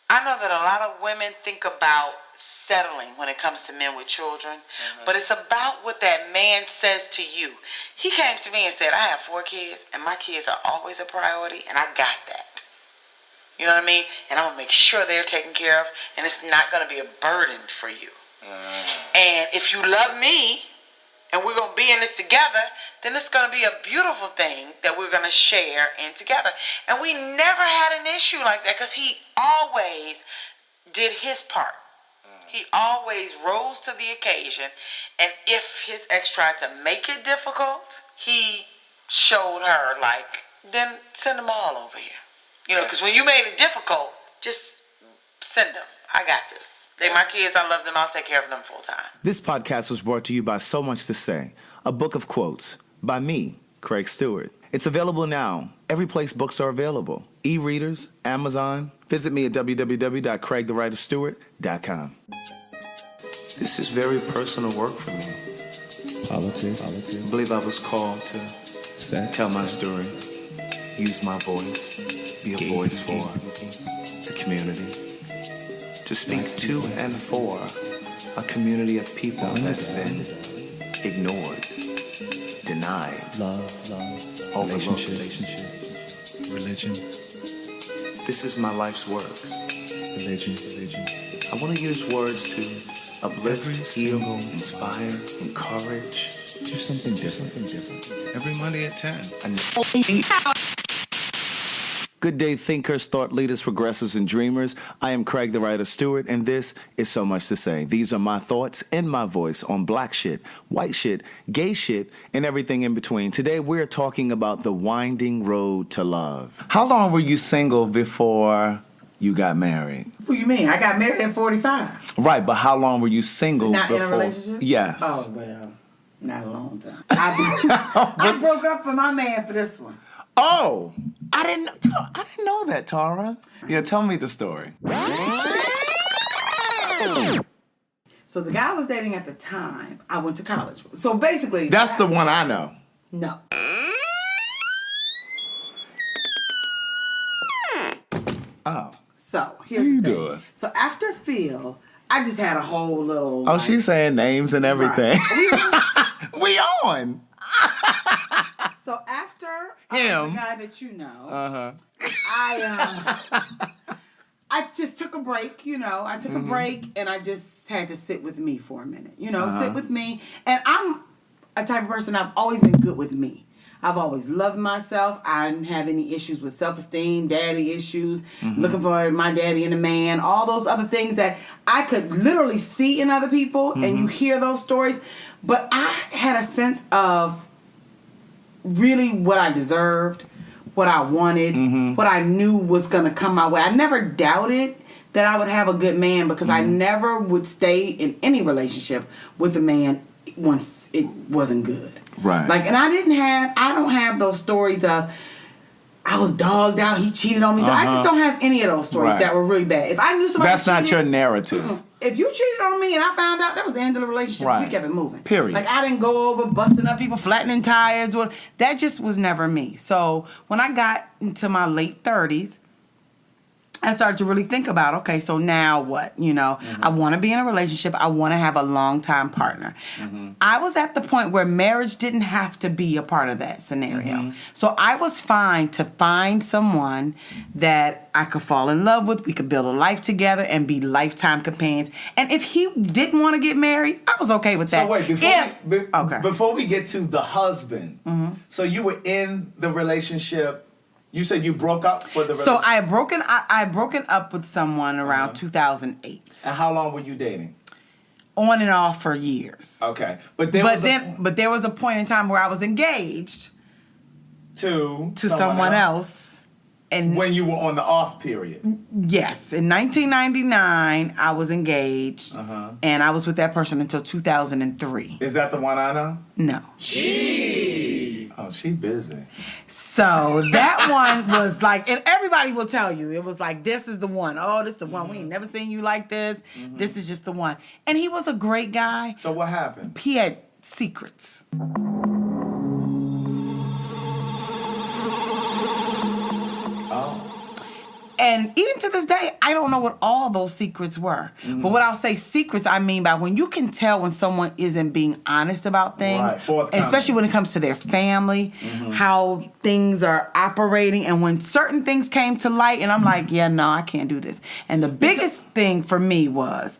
I know that a lot of women think about settling when it comes to men with children, but it's about what that man says to you. He came to me and said, I have 4 kids, and my kids are always a priority, and I got that. You know what I mean? And I'm going to make sure they're taken care of, and it's not going to be a burden for you. And if you love me, and we're going to be in this together, then it's going to be a beautiful thing that we're going to share in together. And we never had an issue like that because he always did his part. He always rose to the occasion. And if his ex tried to make it difficult, he showed her, like, then send them all over here. You know, because when you made it difficult, just send them. I got this. They're my kids. I love them. I'll take care of them full time. This podcast was brought to you by So Much to Say, a book of quotes by me, Craig Stewart. It's available now. Every place books are available. E-readers, Amazon. Visit me at www.craigthewriterstewart.com. This is very personal work for me. Politics. I believe I was called to tell my story, use my voice, be a voice for the community. To speak to and for a community of people that's been ignored, denied, overlooked. Religion. This is my life's work. Religion. I want to use words to uplift, heal, inspire, encourage. Do something different. Every Monday at 10. Good day, thinkers, thought leaders, progressors, and dreamers. I am Craig the Writer Stewart, and this is So Much to Say. These are my thoughts in my voice on black shit, white shit, gay shit, and everything in between. Today, we're talking about the winding road to love. How long were you single before you got married? What do you mean? I got married at 45. Right, but how long were you single Not before? in a relationship? Yes. Oh, well, not a long time. I broke up for my man for this one. Oh, I didn't know that, Tara. Yeah, tell me the story. So the guy I was dating at the time, I went to college with. So basically... That's the one I know. No. Oh. So, here's How you the thing. doing? So after Phil, I just had a whole little... Oh, she's saying names and everything. Right. We on. So after Him. the guy that you know, I just took a break, you know. I took a break and I just had to sit with me for a minute, you know, sit with me. And I'm a type of person, I've always been good with me. I've always loved myself. I didn't have any issues with self-esteem, daddy issues, looking for my daddy and a man, all those other things that I could literally see in other people, and you hear those stories. But I had a sense of really what I deserved, what I wanted, what I knew was going to come my way. I never doubted that I would have a good man because I never would stay in any relationship with a man once it wasn't good. Right. Like, and I don't have those stories of I was dogged out, he cheated on me. So I just don't have any of those stories that were really bad. If I knew somebody That's cheated, not your narrative. if you cheated on me and I found out, that was the end of the relationship. Right. We kept it moving. Period. Like, I didn't go over busting up people, flattening tires. That just was never me. So when I got into my late 30s, I started to really think about, okay, so now what? You know, I want to be in a relationship. I want to have a long-time partner. I was at the point where marriage didn't have to be a part of that scenario. So I was fine to find someone that I could fall in love with. We could build a life together and be lifetime companions. And if he didn't want to get married, I was okay with that. So wait, before we get to the husband, so you were in the relationship. You said you broke up for the relationship. So I broken up with someone around 2008. And how long were you dating? On and off for years. Okay. But there was a point in time where I was engaged to someone else. And when you were on the off period. Yes. In 1999, I was engaged. And I was with that person until 2003. Is that the one I know? No. Oh, she busy. So that one was like, and everybody will tell you, it was like, this is the one. Oh, this is the one. We ain't never seen you like this. This is just the one. And he was a great guy. So what happened? He had secrets. Oh. And even to this day, I don't know what all those secrets were. Mm-hmm. But what I'll say secrets, I mean by when you can tell when someone isn't being honest about things, especially when it comes to their family, how things are operating, and when certain things came to light, and I'm like, yeah, no, I can't do this. And the biggest thing for me was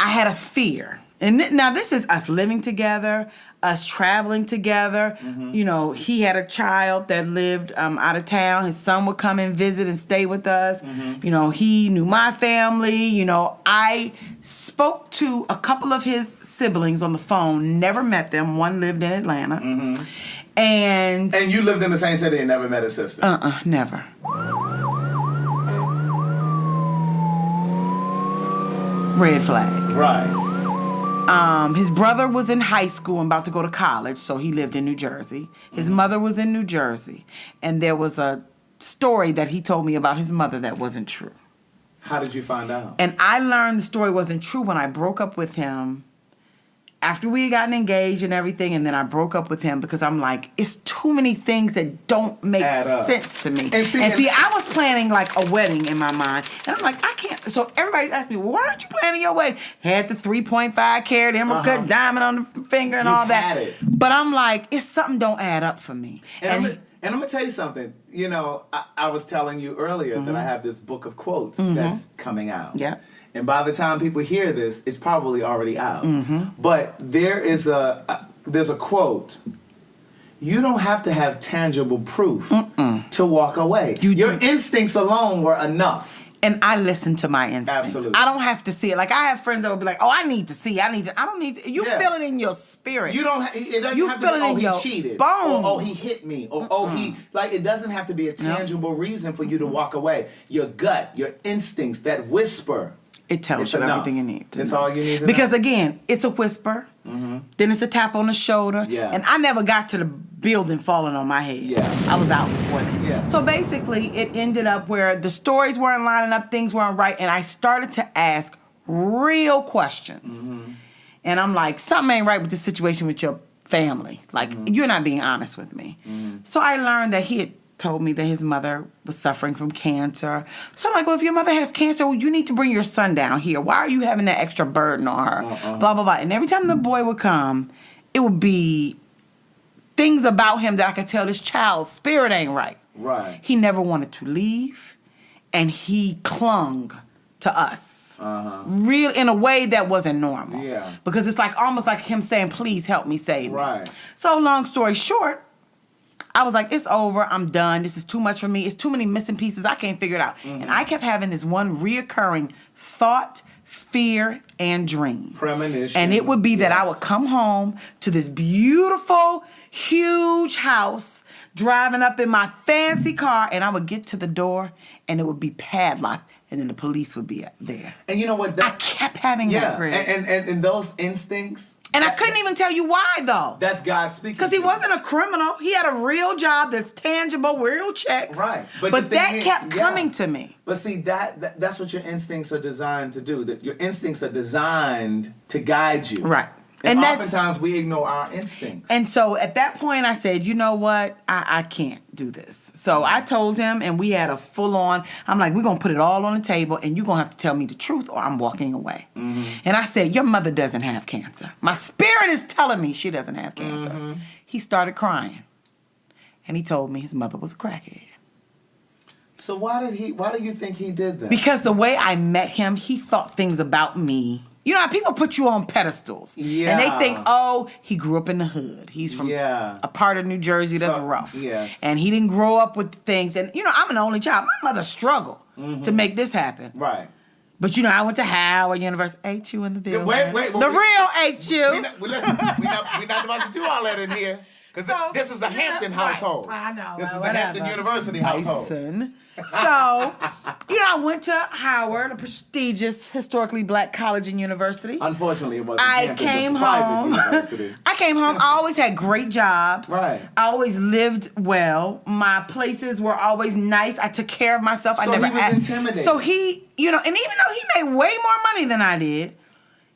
I had a fear. And now this is us living together, us traveling together. You know, he had a child that lived out of town. His son would come and visit and stay with us. You know, he knew my family. You know, I spoke to a couple of his siblings on the phone, never met them. One lived in Atlanta. And you lived in the same city and never met his sister? Never. Red flag. Right. His brother was in high school and about to go to college, so he lived in New Jersey. His mother was in New Jersey. And there was a story that he told me about his mother that wasn't true. How did you find out? And I learned the story wasn't true when I broke up with him after we had gotten engaged and everything, and then I broke up with him because I'm like, it's too many things that don't make sense to me. And see, I was planning like a wedding in my mind, and I'm like, I can't. So everybody asked me, well, why aren't you planning your wedding? Had the 3.5 carat emerald cut diamond on the finger and all that. It. But I'm like, it's something don't add up for me. And I'm going to tell you something. You know, I was telling you earlier that I have this book of quotes that's coming out. Yeah. And by the time people hear this, it's probably already out. But there's a quote. You don't have to have tangible proof to walk away. Your instincts alone were enough. And I listen to my instincts. Absolutely. I don't have to see it. Like, I have friends that will be like, oh, I need to see. I don't need to. You feel it in your spirit. You don't. It doesn't have to be, he cheated. Bones. Or he hit me. Or he, like, it doesn't have to be a tangible reason for you to walk away. Your gut, your instincts, that whisper. It tells you everything you need to know. That's all you need to know. Because, again, it's a whisper. Then it's a tap on the shoulder. Yeah. And I never got to the building falling on my head. Yeah. I was out before then. Yeah. So basically, it ended up where the stories weren't lining up, things weren't right, and I started to ask real questions. And I'm like, something ain't right with this situation with your family. Like, you're not being honest with me. So I learned that he had told me that his mother was suffering from cancer. So I'm like, well, if your mother has cancer, well, you need to bring your son down here. Why are you having that extra burden on her? Blah, blah, blah. And every time the boy would come, it would be things about him that I could tell this child's spirit ain't right. Right. He never wanted to leave, and he clung to us. Real in a way that wasn't normal. Yeah. Because it's like almost like him saying, please help me, save me. Right. So long story short, I was like, it's over. I'm done. This is too much for me. It's too many missing pieces. I can't figure it out. And I kept having this one reoccurring thought, fear, and dream. Premonition. And it would be that I would come home to this beautiful, huge house, driving up in my fancy car, and I would get to the door, and it would be padlocked, and then the police would be there. And you know what? I kept having that, Greg. And those instincts. And I couldn't even tell you why, though. That's God speaking. Because he wasn't a criminal. He had a real job that's tangible, real checks. Right. But that kept coming to me. But see, that's what your instincts are designed to do. That your instincts are designed to guide you. Right. And oftentimes we ignore our instincts. And so at that point I said, you know what? I can't do this. So I told him, and we had a full-on, I'm like, we're going to put it all on the table, and you're going to have to tell me the truth or I'm walking away. And I said, your mother doesn't have cancer. My spirit is telling me she doesn't have cancer. He started crying. And he told me his mother was a crackhead. So why do you think he did that? Because the way I met him, he thought things about me. You know how people put you on pedestals. Yeah. And they think, oh, he grew up in the hood. He's from a part of New Jersey that's rough. Yes. And he didn't grow up with things. And, you know, I'm an only child. My mother struggled to make this happen. Right. But, you know, I went to Howard University. Ain't you in the building? Wait. The real ain't you. Listen, we're not about to do all that in here. Because this is a Hampton household. I know. This is a Hampton University household. So, you know, I went to Howard, a prestigious, historically black college and university. Unfortunately, it wasn't I came home. I always had great jobs. Right. I always lived well. My places were always nice. I took care of myself. So he was intimidated. So he, you know, and even though he made way more money than I did,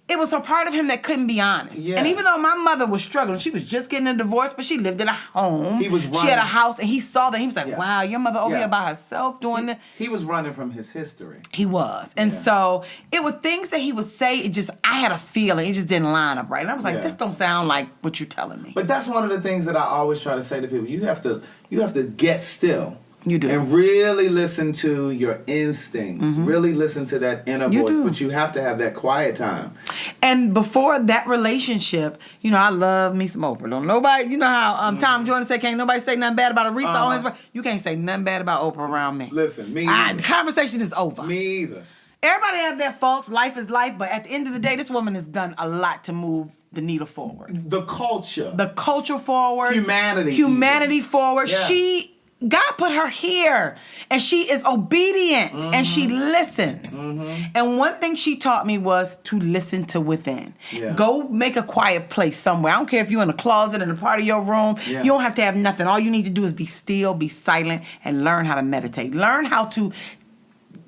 it was a part of him that couldn't be honest. Yeah. And even though my mother was struggling, she was just getting a divorce, but she lived in a home. He was She running. had a house, and he saw that. He was like, wow, your mother over Yeah. here by herself doing this. He was running from his history. He was. And so it was things that he would say, I had a feeling. It just didn't line up right. And I was like, this don't sound like what you're telling me. But that's one of the things that I always try to say to people. You have to get still. You do. And really listen to your instincts. Really listen to that inner voice. do. But you have to have that quiet time. And before that relationship, I love me some Oprah. Don't nobody, you know how Tom Jordan said, can't nobody say nothing bad about Aretha on his. You can't say nothing bad about Oprah around me. Listen, me The either. conversation is over. Me either. Everybody have their faults. Life is life. But at the end of the day, this woman has done a lot to move the needle forward. The culture. The culture forward. Humanity forward. Yeah. God put her here, and she is obedient, and she listens. And one thing she taught me was to listen to within. Yeah. Go make a quiet place somewhere. I don't care if you're in a closet, in a part of your room. Yeah. You don't have to have nothing. All you need to do is be still, be silent, and learn how to meditate. Learn how to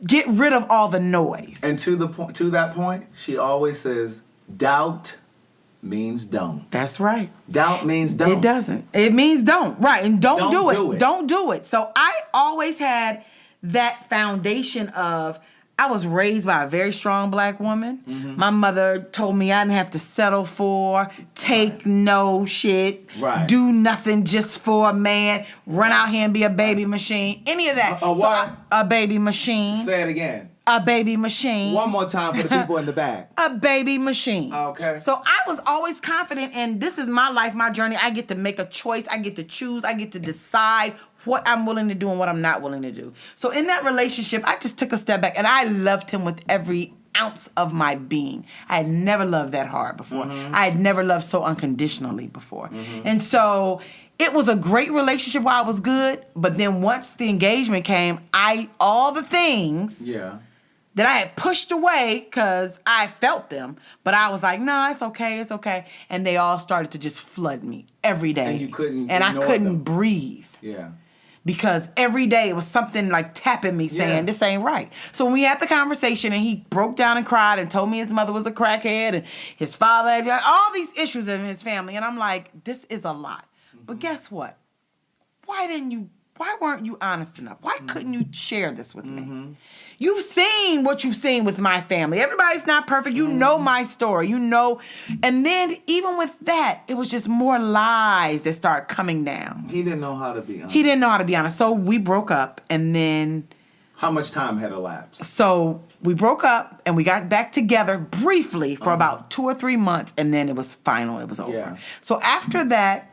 get rid of all the noise. And to that point, she always says, doubt means don't. That's right. Doubt means don't. It doesn't. It means don't. Right. And don't do do it. it. Don't do it. So I always had that foundation of, I was raised by a very strong black woman. My mother told me I didn't have to settle for, take no shit, do nothing just for a man, run out here and be a baby machine, any of that. A what? A baby machine. Say it again. A baby machine. One more time for the people in the back. A baby machine. Okay. So I was always confident, and this is my life, my journey. I get to make a choice. I get to choose. I get to decide what I'm willing to do and what I'm not willing to do. So in that relationship, I just took a step back, and I loved him with every ounce of my being. I had never loved that hard before. I had never loved so unconditionally before. And so it was a great relationship while I was good, but then once the engagement came, all the things that I had pushed away because I felt them, but I was like, no, it's okay. And they all started to just flood me every day. And you couldn't And I ignore couldn't them. breathe. Yeah. Because every day it was something like tapping me saying, this ain't right. So when we had the conversation and he broke down and cried and told me his mother was a crackhead and his father had all these issues in his family. And I'm like, this is a lot. But guess what? Why weren't you honest enough? Why couldn't you share this with me? You've seen what you've seen with my family. Everybody's not perfect. You know my story. And then even with that, it was just more lies that started coming down. He didn't know how to be honest. So we broke up, and then... How much time had elapsed? So we broke up, and we got back together briefly for about 2 or 3 months, and then it was final. It was over. Yeah. So after that,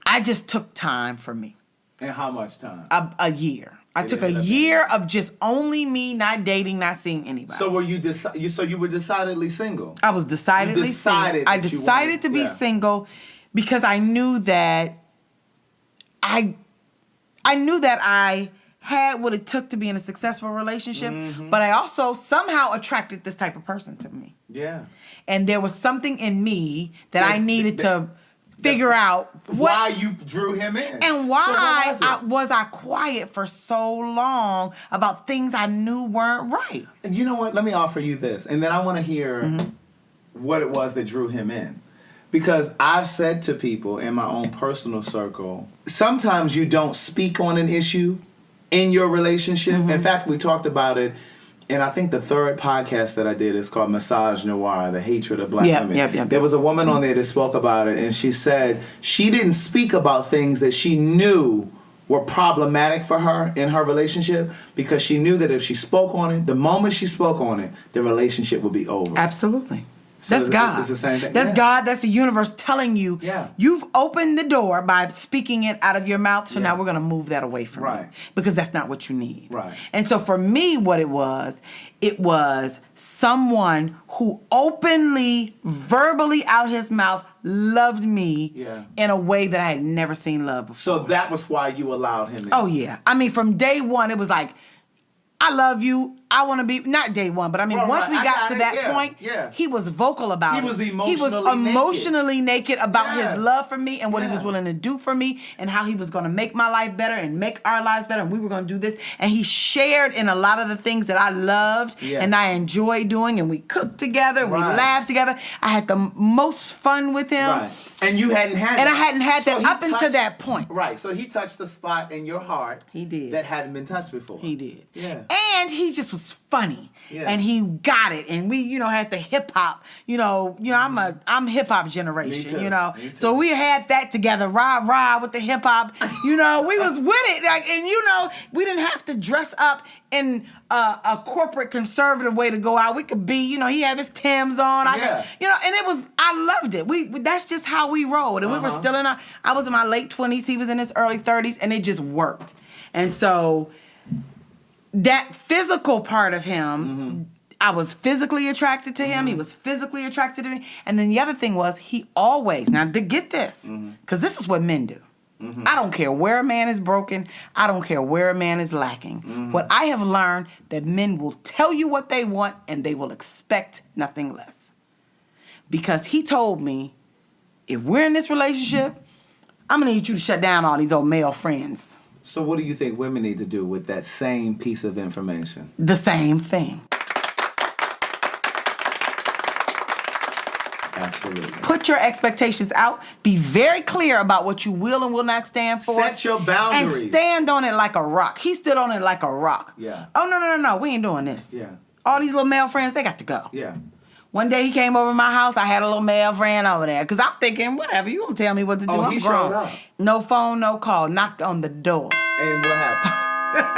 I just took time for me. And how much time? A year. I took a year of just only me, not dating, not seeing anybody. So were you were decidedly single? I was decidedly single. I decided to be single because I knew that I had what it took to be in a successful relationship, but I also somehow attracted this type of person to me. Yeah. And there was something in me that I needed to figure out why you drew him in. And why was I quiet for so long about things I knew weren't right. And you know what? Let me offer you this. And then I want to hear what it was that drew him in. Because I've said to people in my own personal circle, sometimes you don't speak on an issue in your relationship. In fact, we talked about it. And I think the third podcast that I did is called Massage Noir, The Hatred of Black Women. There was a woman on there that spoke about it, and she said she didn't speak about things that she knew were problematic for her in her relationship because she knew that if she spoke on it, the moment she spoke on it, the relationship would be over. Absolutely. So that's God. It's the same thing. That's God. That's the universe telling you, you've opened the door by speaking it out of your mouth, so now we're going to move that away from you. Because that's not what you need. Right. And so for me, what it was someone who openly, verbally out his mouth loved me in a way that I had never seen love before. So that was why you allowed him in. Oh, yeah. I mean, from day one, it was like, I love you. I want to be, not day one, but I mean, once we got to that point, he was vocal about it. He was emotionally naked about his love for me and what he was willing to do for me and how he was going to make my life better and make our lives better and we were going to do this. And he shared in a lot of the things that I loved and I enjoyed doing, and we cooked together and we laughed together. I had the most fun with him. Right. And you hadn't had And that. I hadn't had that up until that point. Right. So he touched a spot in your heart. He did. That hadn't been touched before. He did. Yeah. And he just was funny. Yeah. And he got it. And we, had the hip hop. I'm hip hop generation, Me too. So we had that together, rah with the hip hop. We was with it. And we didn't have to dress up in a corporate conservative way to go out. We could be, he had his Timbs on. And I loved it. That's just how we rolled. And we were still I was in my late 20s, he was in his early 30s, and it just worked. And so that physical part of him, I was physically attracted to him. He was physically attracted to me. And then the other thing was he always, now to get this, because this is what men do. I don't care where a man is broken. I don't care where a man is lacking. What I have learned that men will tell you what they want and they will expect nothing less. Because he told me, if we're in this relationship, I'm going to need you to shut down all these old male friends. So what do you think women need to do with that same piece of information? The same thing. Absolutely. Put your expectations out. Be very clear about what you will and will not stand for. Set your boundaries. And stand on it like a rock. He stood on it like a rock. Yeah. Oh, no. We ain't doing this. Yeah. All these little male friends, they got to go. Yeah. One day he came over to my house. I had a little male friend over there. Because I'm thinking, whatever, you gonna tell me what to do. Oh, I'm he grown. showed up. No phone, no call. Knocked on the door. And what happened?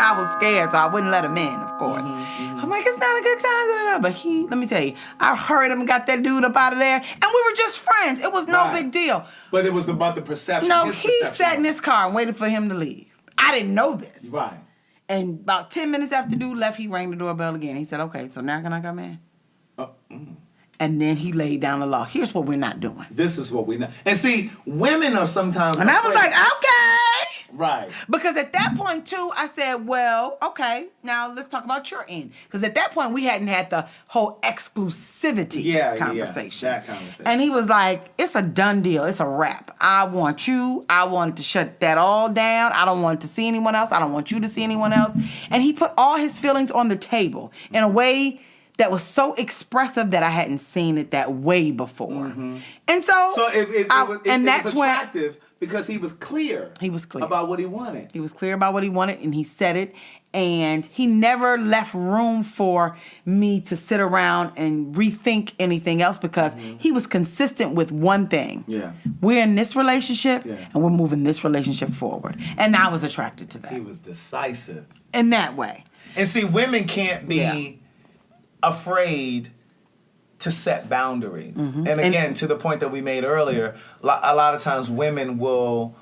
I was scared, so I wouldn't let him in, of course. I'm like, it's not a good time. But let me tell you, I hurried him and got that dude up out of there. And we were just friends. It was no big deal. But it was about the perception. No, he sat in his car and waited for him to leave. I didn't know this. Right. And about 10 minutes after dude left, he rang the doorbell again. He said, okay, so now can I come in? And then he laid down the law. Here's what we're not doing. This is what we know. And see, women are sometimes And I was like, okay. Right. Because at that point, too, I said, well, okay, now let's talk about your end. Because at that point, we hadn't had the whole exclusivity conversation. That conversation. And he was like, it's a done deal. It's a wrap. I want you. I want to shut that all down. I don't want to see anyone else. I don't want you to see anyone else. And he put all his feelings on the table in a way that was so expressive that I hadn't seen it that way before. And so it was attractive because he was clear. He was clear about what he wanted. He was clear about what he wanted, and he said it. And he never left room for me to sit around and rethink anything else because he was consistent with one thing. Yeah. We're in this relationship, and we're moving this relationship forward. And I was attracted to that. He was decisive. In that way. And see, women can't be afraid to set boundaries. And again, to the point that we made earlier, a lot of times women will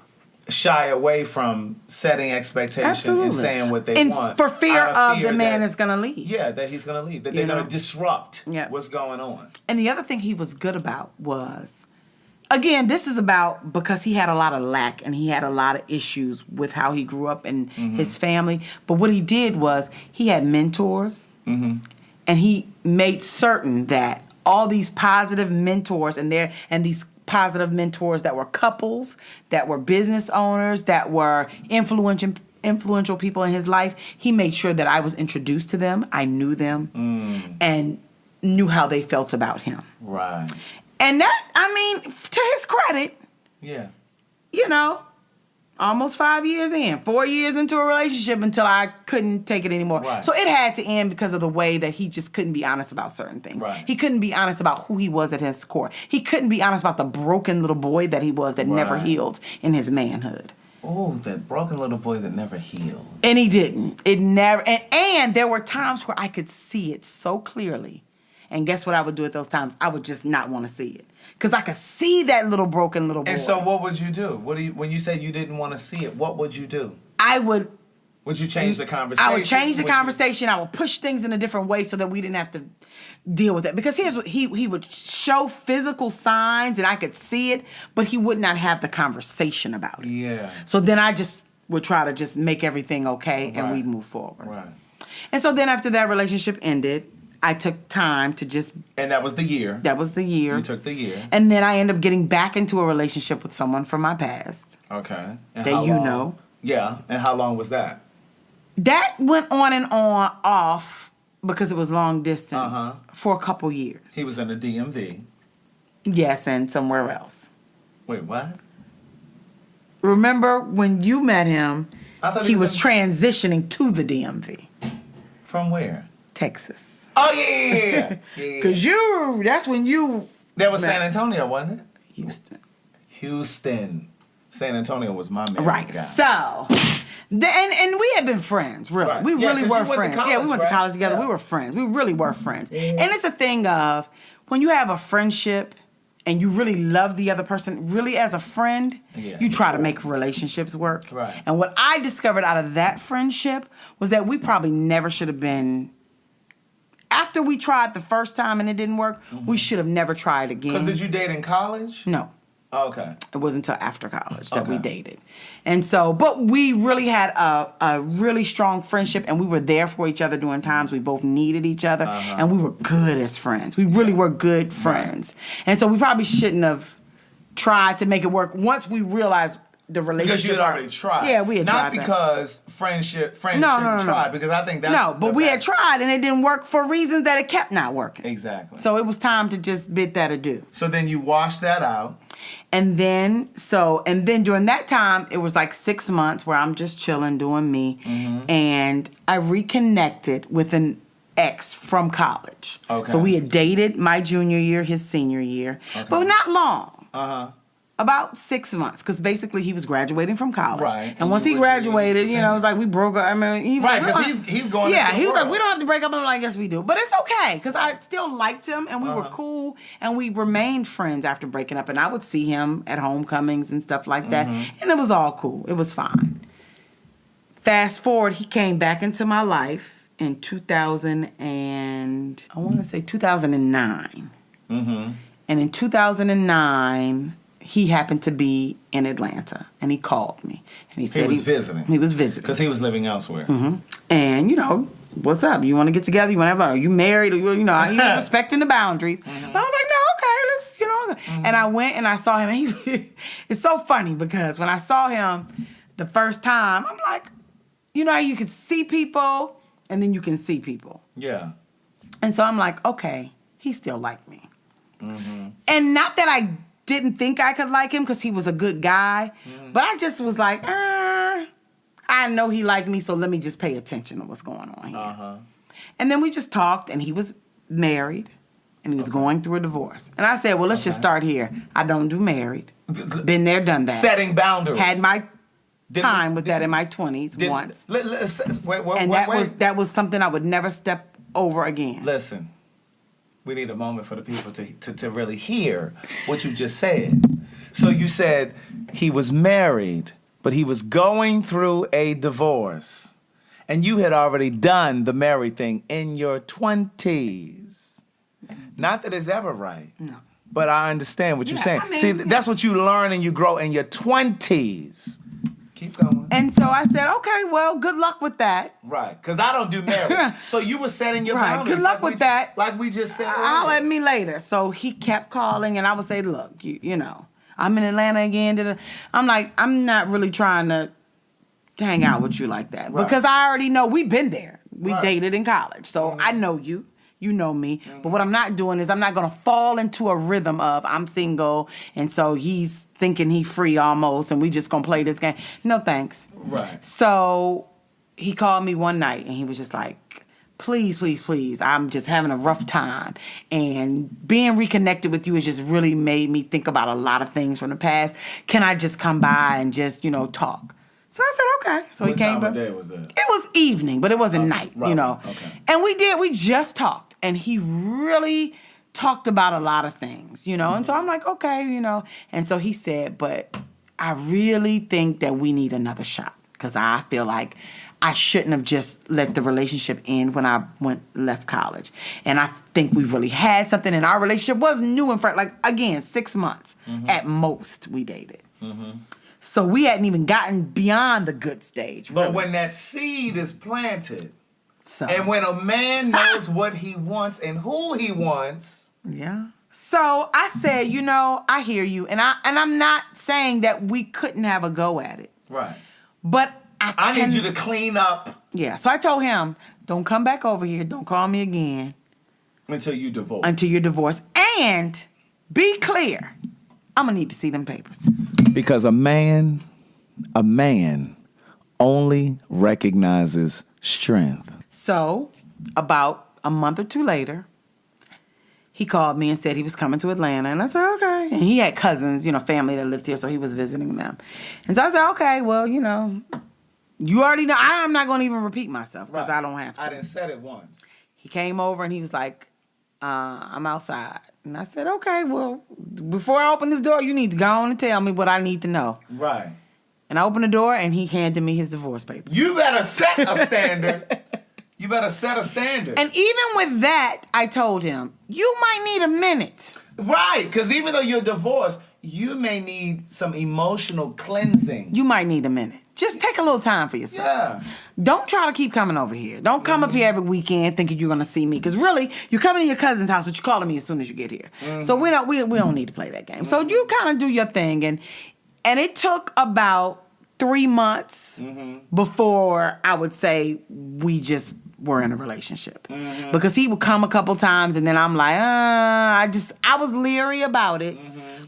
shy away from setting expectations and saying what they want. For fear of the man is going to leave. Yeah, that he's going to leave. That they're going to disrupt what's going on. And the other thing he was good about was, again, this is about because he had a lot of lack and he had a lot of issues with how he grew up and his family. But what he did was he had mentors. And he made certain that all these positive mentors and these positive mentors that were couples, that were business owners, that were influential people in his life, he made sure that I was introduced to them, I knew them, and knew how they felt about him. Right. And that, to his credit, almost 5 years in, 4 years into a relationship until I couldn't take it anymore. Right. So it had to end because of the way that he just couldn't be honest about certain things. Right. He couldn't be honest about who he was at his core. He couldn't be honest about the broken little boy that he was that never healed in his manhood. Oh, that broken little boy that never healed. And he didn't. It never. And there were times where I could see it so clearly. And guess what I would do at those times? I would just not want to see it. Because I could see that little broken little boy. And so what would you do? When you said you didn't want to see it, what would you do? I would... Would you change the conversation? I would change the conversation. I would push things in a different way so that we didn't have to deal with it. Because here's what he would show physical signs and I could see it, but he would not have the conversation about it. Yeah. So then I just would try to just make everything okay and we'd move forward. Right. And so then after that relationship ended, I took time to just... And that was the year. That was the year. You took the year. And then I ended up getting back into a relationship with someone from my past. Okay. And that you know. Yeah. And how long was that? That went on and on, off, because it was long distance for a couple years. He was in the DMV. Yes, and somewhere else. Wait, what? Remember when you met him, I thought he was transitioning to the DMV. From where? Texas. Oh, yeah. Because that's when you... That was San Antonio, wasn't it? Houston. San Antonio was my man. Right. Guy. So, and we had been friends, really. Right. We really were friends. College, we went to college together. Yeah. We were friends. We really were friends. Mm-hmm. And it's a thing of when you have a friendship and you really love the other person, really as a friend, you try to make relationships work. Right. And what I discovered out of that friendship was that we probably never should have been... After we tried the first time and it didn't work, we should have never tried again. Because did you date in college? No. Oh, okay. It wasn't until after college that we dated. And so, but we really had a really strong friendship, and we were there for each other during times we both needed each other, and we were good as friends. We really were good friends. Right. And so we probably shouldn't have tried to make it work once we realized the relationship. Because you had already tried. Yeah, we had tried. Not because friendship no. tried, because I think that's... No, but we had tried, and it didn't work for reasons that it kept not working. Exactly. So it was time to just bid that adieu. So then you washed that out. And then during that time, it was like 6 months where I'm just chilling, doing me. Mm-hmm. And I reconnected with an ex from college. Okay. So we had dated my junior year, his senior year, but not long. About 6 months, because basically he was graduating from college. Right. And once he graduated, it was like we broke up. I mean, he was because he's going. Yeah, he was like, we don't have to break up. I'm like, yes, we do. But it's okay, because I still liked him, and we were cool, and we remained friends after breaking up. And I would see him at homecomings and stuff like that, and it was all cool. It was fine. Fast forward, he came back into my life in 2009. Mm-hmm. And in 2009. He happened to be in Atlanta, and he called me, and he said he was visiting. He was visiting because he was living elsewhere. Mm-hmm. And what's up? You want to get together? You want to have? Are you married? Or he was respecting the boundaries. Mm-hmm. But I was like, no, okay, let's Mm-hmm. And I went and I saw him. And it's so funny because when I saw him the first time, I'm like, how you can see people, and then you can see people. Yeah. And so I'm like, okay, he still liked me, and not that I didn't think I could like him because he was a good guy. But I just was like, I know he liked me, so let me just pay attention to what's going on here. And then we just talked, and he was married, and he was going through a divorce. And I said, well, let's just start here. I don't do married. Been there, done that. Setting boundaries. Had my time with that in my 20s once. And that was something I would never step over again. Listen. We need a moment for the people to really hear what you just said. So you said he was married, but he was going through a divorce. And you had already done the married thing in your 20s. Not that it's ever right. No. But I understand what you're saying. See, that's what you learn and you grow in your 20s. Keep going. And so I said, okay, well, good luck with that. Right, because I don't do marriage. So you were setting your boundaries. Good luck with that. Like we just said. I'll let me later. So he kept calling, and I would say, look, I'm in Atlanta again. I'm like, I'm not really trying to hang out with you like that. Right. Because I already know we've been there. We dated in college. So I know you. You know me. But what I'm not doing is I'm not going to fall into a rhythm of I'm single, and so he's thinking he's free almost, and we just going to play this game. No, thanks. Right. So he called me one night, and he was just like, please, please, please, I'm just having a rough time. And being reconnected with you has just really made me think about a lot of things from the past. Can I just come by and just, talk? So I said, okay. So he came by. What time of day was it? It was evening, but it wasn't night, right. Okay. And we just talked. And he really talked about a lot of things, And so I'm like, okay, And so he said, but I really think that we need another shot. Because I feel like I shouldn't have just let the relationship end when I left college. And I think we really had something. And our relationship was new and fresh. Like, again, 6 months at most we dated. So we hadn't even gotten beyond the good stage. But when that seed is planted, So. And when a man knows what he wants and who he wants. Yeah. So I said, I hear you. And I'm not saying that we couldn't have a go at it. Right. But I need you to clean up. Yeah. So I told him, don't come back over here. Don't call me again. Until you divorce. Until you're divorced. And be clear. I'm going to need to see them papers. Because a man only recognizes strength. So, about a month or two later, he called me and said he was coming to Atlanta. And I said, okay. And he had cousins, family that lived here, so he was visiting them. And so I said, okay, well, you already know. I'm not going to even repeat myself because I don't have to. I didn't said it once. He came over and he was like, I'm outside. And I said, okay, well, before I open this door, you need to go on and tell me what I need to know. Right. And I opened the door and he handed me his divorce papers. You better set a standard. You better set a standard. And even with that, I told him, you might need a minute. Right, because even though you're divorced, you may need some emotional cleansing. You might need a minute. Just take a little time for yourself. Yeah. Don't try to keep coming over here. Don't come up here every weekend thinking you're going to see me. Because really, you're coming to your cousin's house, but you're calling me as soon as you get here. So we don't need to play that game. So you kind of do your thing. And it took about 3 months before I would say we just were in a relationship. Because he would come a couple times and then I'm like, I was leery about it.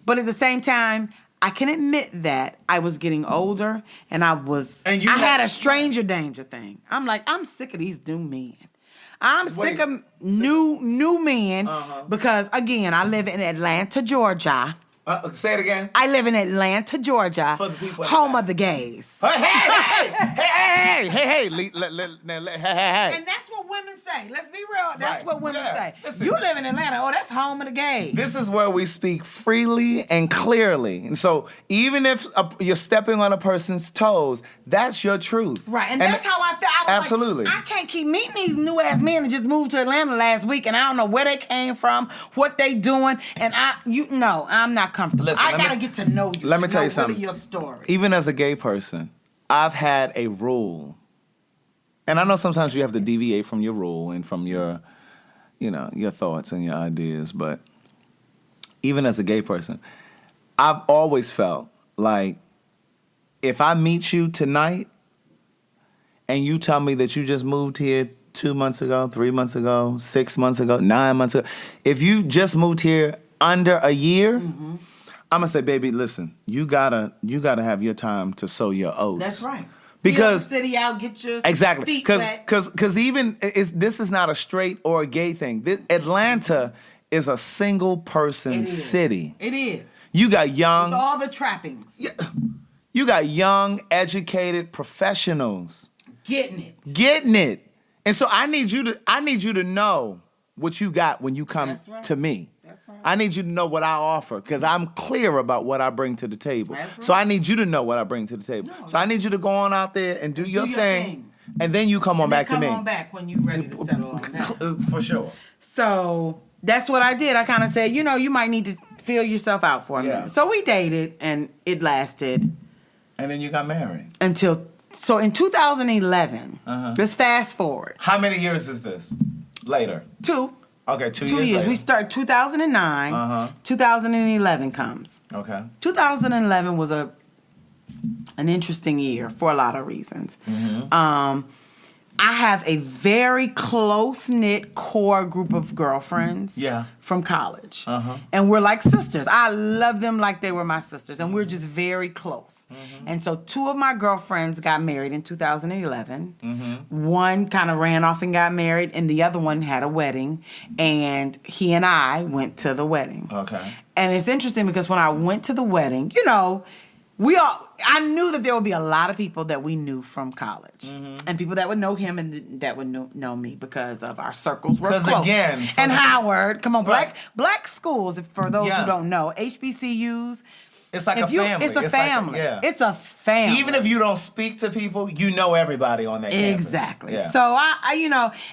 But at the same time, I can admit that I was getting older and I had a stranger danger thing. I'm like, I'm sick of these new men. I'm sick of new men because, again, I live in Atlanta, Georgia. Say it again. I live in Atlanta, Georgia, For the people home of the gays. Hey. And that's what women say. Let's be real. That's what women say. Listen. You live in Atlanta. Oh, that's home of the gays. This is where we speak freely and clearly. And so even if you're stepping on a person's toes, that's your truth. Right. And that's how I feel. I was absolutely. Like, I can't keep meeting these new-ass men that just moved to Atlanta last week, and I don't know where they came from, what they doing, and I'm not comfortable. Listen, I got to get to know you. Let me tell you something. Really your story. Even as a gay person, I've had a rule. And I know sometimes you have to deviate from your rule and from your thoughts and your ideas, but even as a gay person, I've always felt like if I meet you tonight and you tell me that you just moved here 2 months ago, 3 months ago, 6 months ago, 9 months ago, if you just moved here under a year, I'm gonna say, baby, listen, you gotta have your time to sow your oats. That's right. Because city out, get your exactly, feet wet. because even this is not a straight or a gay thing. Atlanta is a single person city. It is. You got young, with all the trappings. Yeah, you got young, educated professionals getting it. And so I need you to know what you got when you come to me. That's right. I need you to know what I offer because I'm clear about what I bring to the table. That's right. So I need you to know what I bring to the table. No. So I need you to go on out there and do your thing, and then you come on back to me. Come on back when you're ready to settle on that. For sure. So that's what I did. I kind of said, you might need to feel yourself out for a minute. So we dated, and it lasted. And then you got married. So in 2011, let's fast forward. How many years is this? Later. 2. Okay, 2 years. later. We start 2009. 2011 comes. Okay. 2011 was an interesting year for a lot of reasons. I have a very close-knit core group of girlfriends from college. And we're like sisters. I love them like they were my sisters. And we're just very close. And so 2 of my girlfriends got married in 2011. One kind of ran off and got married, and the other one had a wedding. And he and I went to the wedding. Okay. And it's interesting because when I went to the wedding, I knew that there would be a lot of people that we knew from college. And people that would know him and that would know me because of our circles were close. Because again... And Howard, come on, black schools, for those who don't know, HBCUs... It's like a family. It's a family. It's a family. Even if you don't speak to people, you know everybody on that campus. Exactly. Yeah. So,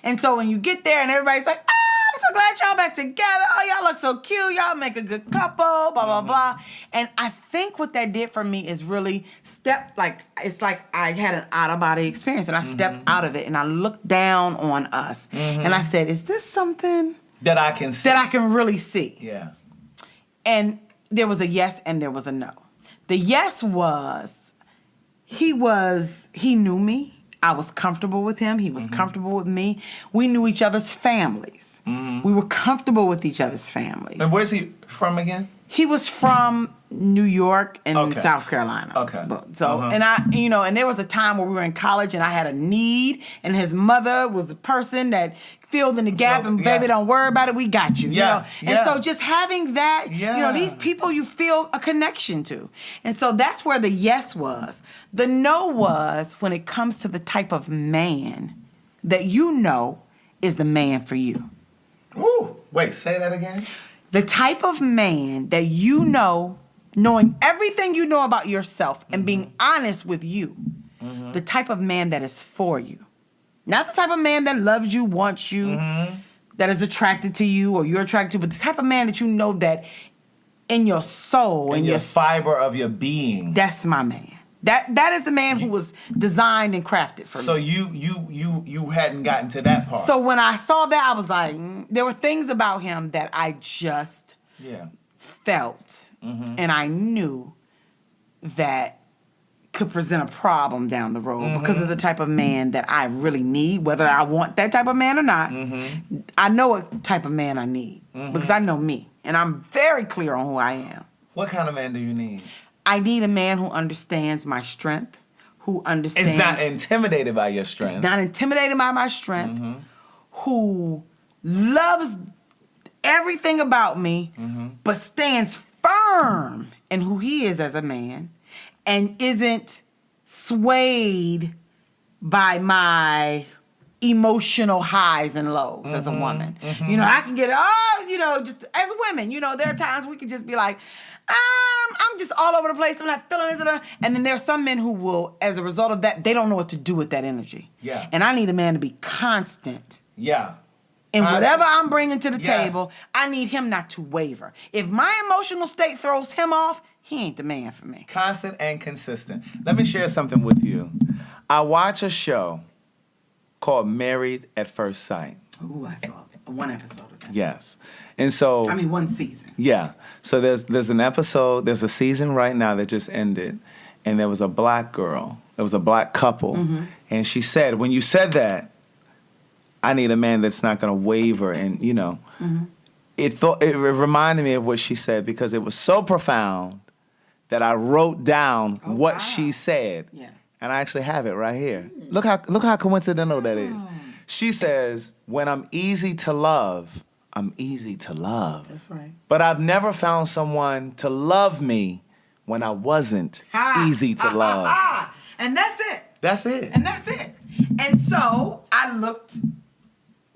and so when you get there and everybody's like, oh, I'm so glad y'all back together. Oh, y'all look so cute. Y'all make a good couple, blah, blah, blah. And I think what that did for me is really it's like I had an out-of-body experience, and I stepped out of it, and I looked down on us. And I said, is this something that I can see? That I can really see? Yeah. And there was a yes and there was a no. The yes was, he knew me. I was comfortable with him. He was comfortable with me. We knew each other's families. We were comfortable with each other's families. And where's he from again? He was from New York and South Carolina. Okay. So, and and there was a time where we were in college and I had a need, and his mother was the person that filled in the gap, and baby, don't worry about it, we got you. Yeah. You know? And so just having that, these people you feel a connection to. And so that's where the yes was. The no was when it comes to the type of man that you know is the man for you. Ooh, wait, say that again? The type of man that you know, knowing everything you know about yourself and being honest with you, the type of man that is for you. Not the type of man that loves you, wants you, that is attracted to you or you're attracted to, but the type of man that you know that in your soul, in your fiber of your being. That's my man. That is the man who was designed and crafted for me. So you hadn't gotten to that part. So when I saw that, I was like, there were things about him that I just felt, and I knew that could present a problem down the road because of the type of man that I really need, whether I want that type of man or not. I know what type of man I need because I know me, and I'm very clear on who I am. What kind of man do you need? I need a man who understands my strength, who understands... It's not intimidated by your strength. It's not intimidated by my strength, who loves everything about me, but stands firm in who he is as a man, and isn't swayed by my emotional highs and lows as a woman. You know, I can get, just as women, there are times we can just be like, I'm just all over the place. I'm not feeling this. And then there are some men who will, as a result of that, they don't know what to do with that energy. Yeah. And I need a man to be constant. Yeah. And whatever I'm bringing to the table, I need him not to waver. If my emotional state throws him off, he ain't the man for me. Constant and consistent. Let me share something with you. I watch a show called Married at First Sight. Ooh, I saw one episode of that. Yes. And so... one season. Yeah. So there's an episode, there's a season right now that just ended, and there was a black girl. There was a black couple. And she said, when you said that, I need a man that's not going to waver. And, it reminded me of what she said because it was so profound that I wrote down what she said. Yeah. And I actually have it right here. Look how coincidental that is. She says, when I'm easy to love, I'm easy to love. That's right. But I've never found someone to love me when I wasn't easy to love. And that's it. That's it. And that's it. And so I looked,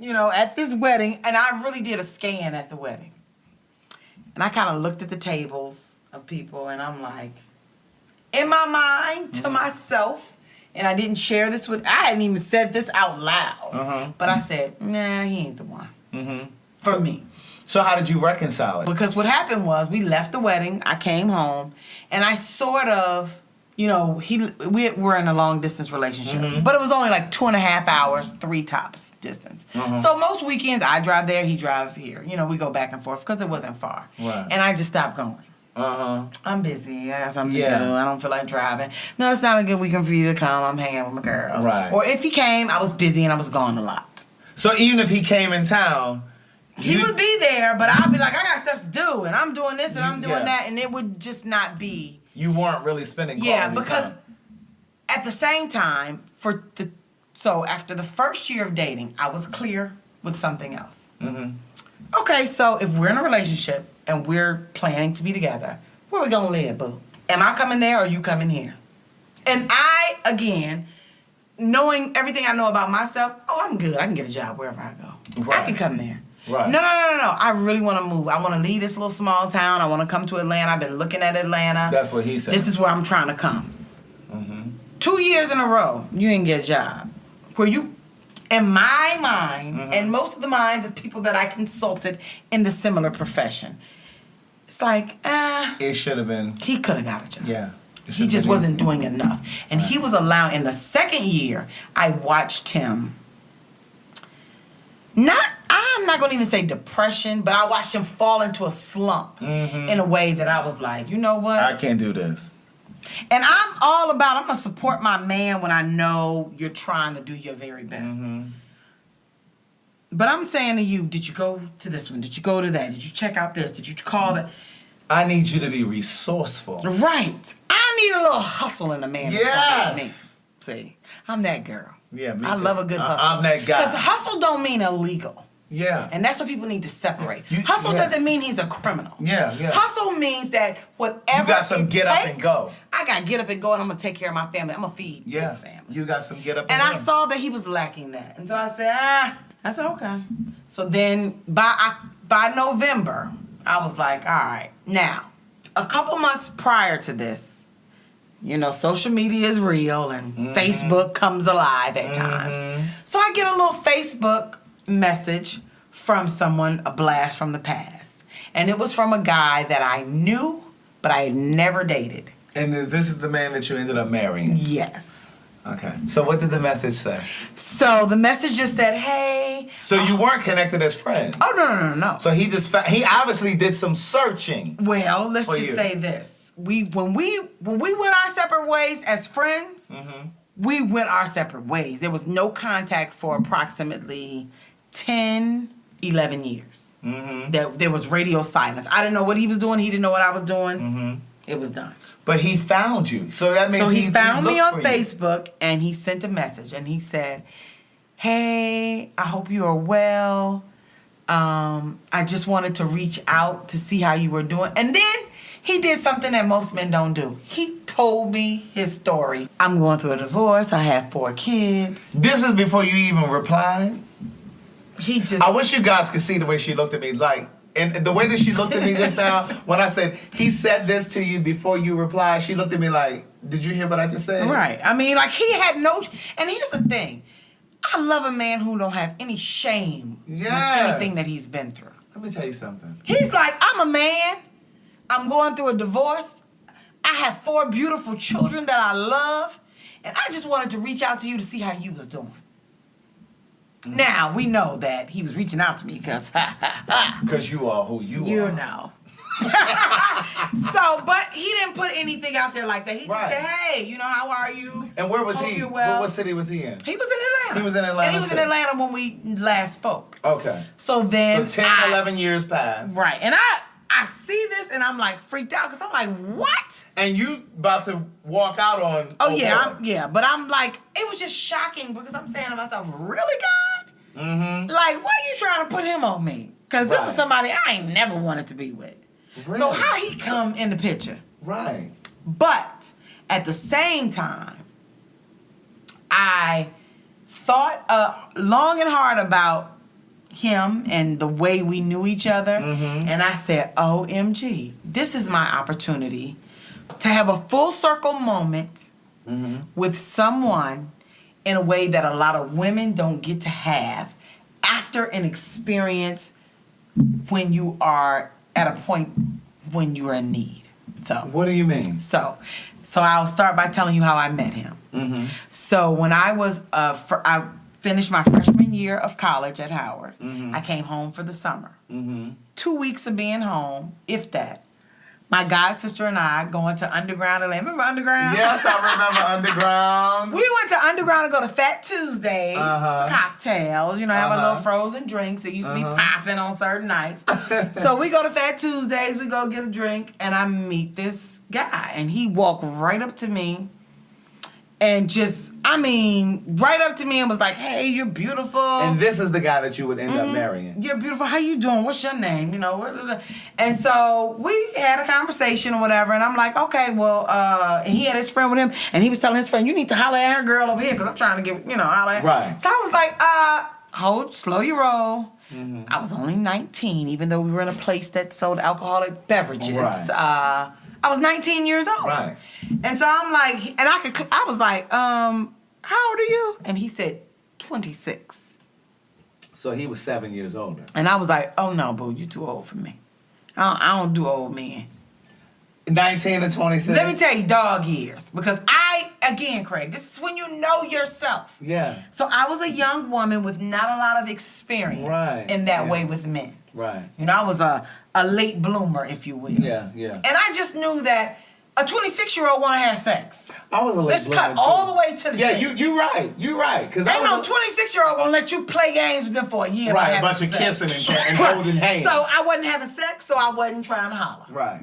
at this wedding, and I really did a scan at the wedding. And I kind of looked at the tables of people, and I'm like, in my mind, to myself, and I didn't share this I hadn't even said this out loud. But I said, nah, he ain't the one. For me. So how did you reconcile it? Because what happened was we left the wedding, I came home, and I sort of, we were in a long distance relationship, but it was only like 2.5 hours, 3 tops distance. So most weekends I drive there, he drive here. We go back and forth because it wasn't far. Right. And I just stopped going. I'm busy. I got something to do. I don't feel like driving. No, it's not a good weekend for you to come. I'm hanging with my girls. Right. Or if he came, I was busy and I was gone a lot. So even if he came in town, he would be there, but I'd be like, I got stuff to do, and I'm doing this and I'm doing that, and it would just not be. You weren't really spending quality time. Because at the same time, so after the first year of dating, I was clear with something else. Okay, so if we're in a relationship and we're planning to be together, where we gonna live, boo? Am I coming there or you coming here? And I, again, knowing everything I know about myself, I'm good. I can get a job wherever I go. Right. I can come there. Right. No. I really want to move. I want to leave this little small town. I want to come to Atlanta. I've been looking at Atlanta. That's what he said. This is where I'm trying to come. 2 years in a row, you didn't get a job. Where you in my mind, and most of the minds of people that I consulted in the similar profession, it's like, It should have been. he could have got a job. Yeah. He just wasn't doing enough. And he was allowed, in the second year, I watched him, I'm not going to even say depression, but I watched him fall into a slump in a way that I was like, you know what? I can't do this. And I'm going to support my man when I know you're trying to do your very best. But I'm saying to you, did you go to this one? Did you go to that? Did you check out this? Did you call that? I need you to be resourceful. Right. I need a little hustle in a man. Yes. See, I'm that girl. Yeah, me I too. love a good hustle. I'm that guy. Because hustle don't mean illegal. Yeah. And that's what people need to separate. Hustle doesn't mean he's a criminal. Yeah. Hustle means that whatever you got some it get takes, up and go. I got to get up and go, and I'm going to take care of my family. I'm going to feed this family. You got some get up And and I go. saw that he was lacking that. And so I said, okay. So then by November, I was like, all right. Now, a couple months prior to this, you know, social media is real and Facebook comes alive at times. So I get a little Facebook message from someone, a blast from the past. And it was from a guy that I knew, but I had never dated. And this is the man that you ended up marrying? Yes. Okay. So what did the message say? So the message just said, hey. So you weren't connected as friends? Oh, no. So he he obviously did some searching. Well, let's just say this. When we went our separate ways as friends, we went our separate ways. There was no contact for approximately 10, 11 years. There was radio silence. I didn't know what he was doing. He didn't know what I was doing. It was done. But he found you. So that means he found me on for you. Facebook, and he sent a message, and he said, hey, I hope you are well. I just wanted to reach out to see how you were doing. And then he did something that most men don't do. He told me his story. I'm going through a divorce. I have 4 kids. This is before you even replied? I wish you guys could see the way she looked at me. Like, and the way that she looked at me just now, when I said, he said this to you before you replied, she looked at me like, did you hear what I just said? Right. I mean, like, he had no... And here's the thing. I love a man who don't have any shame with anything that he's been through. Let me tell you something. He's like, I'm a man. I'm going through a divorce. I have 4 beautiful children that I love. And I just wanted to reach out to you to see how you was doing. Now, we know that he was reaching out to me because... Because you are who you are. You know. So, but he didn't put anything out there like that. He just said, hey, you know, how are you? And where was Hope he? you're well. What city was he in? He was in Atlanta. He was in Atlanta. And he was in Atlanta when we last spoke. Okay. So then... So 10, 11 years passed. Right. And I see this and I'm like freaked out because I'm like, what? And you about to walk out on... Oh, yeah. But I'm like, it was just shocking because I'm saying to myself, really, God? Like, why are you trying to put him on me? Because this is somebody I ain't never wanted to be with. Really? So how he come in the picture? Right. But at the same time, I thought long and hard about him and the way we knew each other. And I said, OMG, this is my opportunity to have a full circle moment with someone in a way that a lot of women don't get to have after an experience when you are at a point when you are in need. So what do you mean? So I'll start by telling you how I met him. So when I was I finished my freshman year of college at Howard. I came home for the summer. 2 weeks of being home, if that. My god sister and I going to Underground Atlanta. Remember Underground? Yes, I remember Underground. We went to Underground to go to Fat Tuesdays for cocktails. You know, have a little frozen drinks. It used to be popping on certain nights. So we go to Fat Tuesdays. We go get a drink, and I meet this guy, and he walked right up to me. And just, right up to me and was like, hey, you're beautiful. And this is the guy that you would end up marrying. You're beautiful. How you doing? What's your name? You know, and so we had a conversation or whatever. And I'm like, okay, well, and he had his friend with him. And he was telling his friend, you need to holler at her girl over here because I'm trying to get, holler at her. Right. So I was like, slow your roll. I was only 19, even though we were in a place that sold alcoholic beverages. Right. I was 19 years old. Right. And so I'm like, and I was like, how old are you? And he said, 26. So he was 7 years older. And I was like, oh no, boo, you too old for me. I don't do old men. 19 to 26. Let me tell you, dog years. Because again, Craig, this is when you know yourself. Yeah. So I was a young woman with not a lot of experience in that way with men. Right. You know, I was a late bloomer, if you will. Yeah. And I just knew that a 26-year-old want to have sex. I was a late bloomer. Let's cut all the way to the chase. Yeah, you're right. You're right. Because ain't no 26-year-old gonna let you play games with them for a year. Right, a bunch of kissing and holding hands. So I wasn't having sex, so I wasn't trying to holler. Right.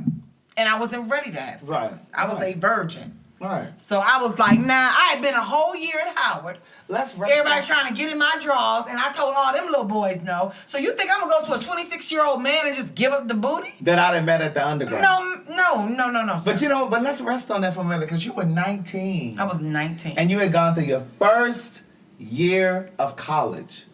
And I wasn't ready to have sex. Right. I was a virgin. Right. So I was like, nah, I had been a whole year at Howard. Everybody trying to get in my drawers, and I told all them little boys no. So you think I'm gonna go to a 26-year-old man and just give up the booty? That I done met at the underground. No. But but let's rest on that for a minute, because you were 19. I was 19. And you had gone through your first year of college,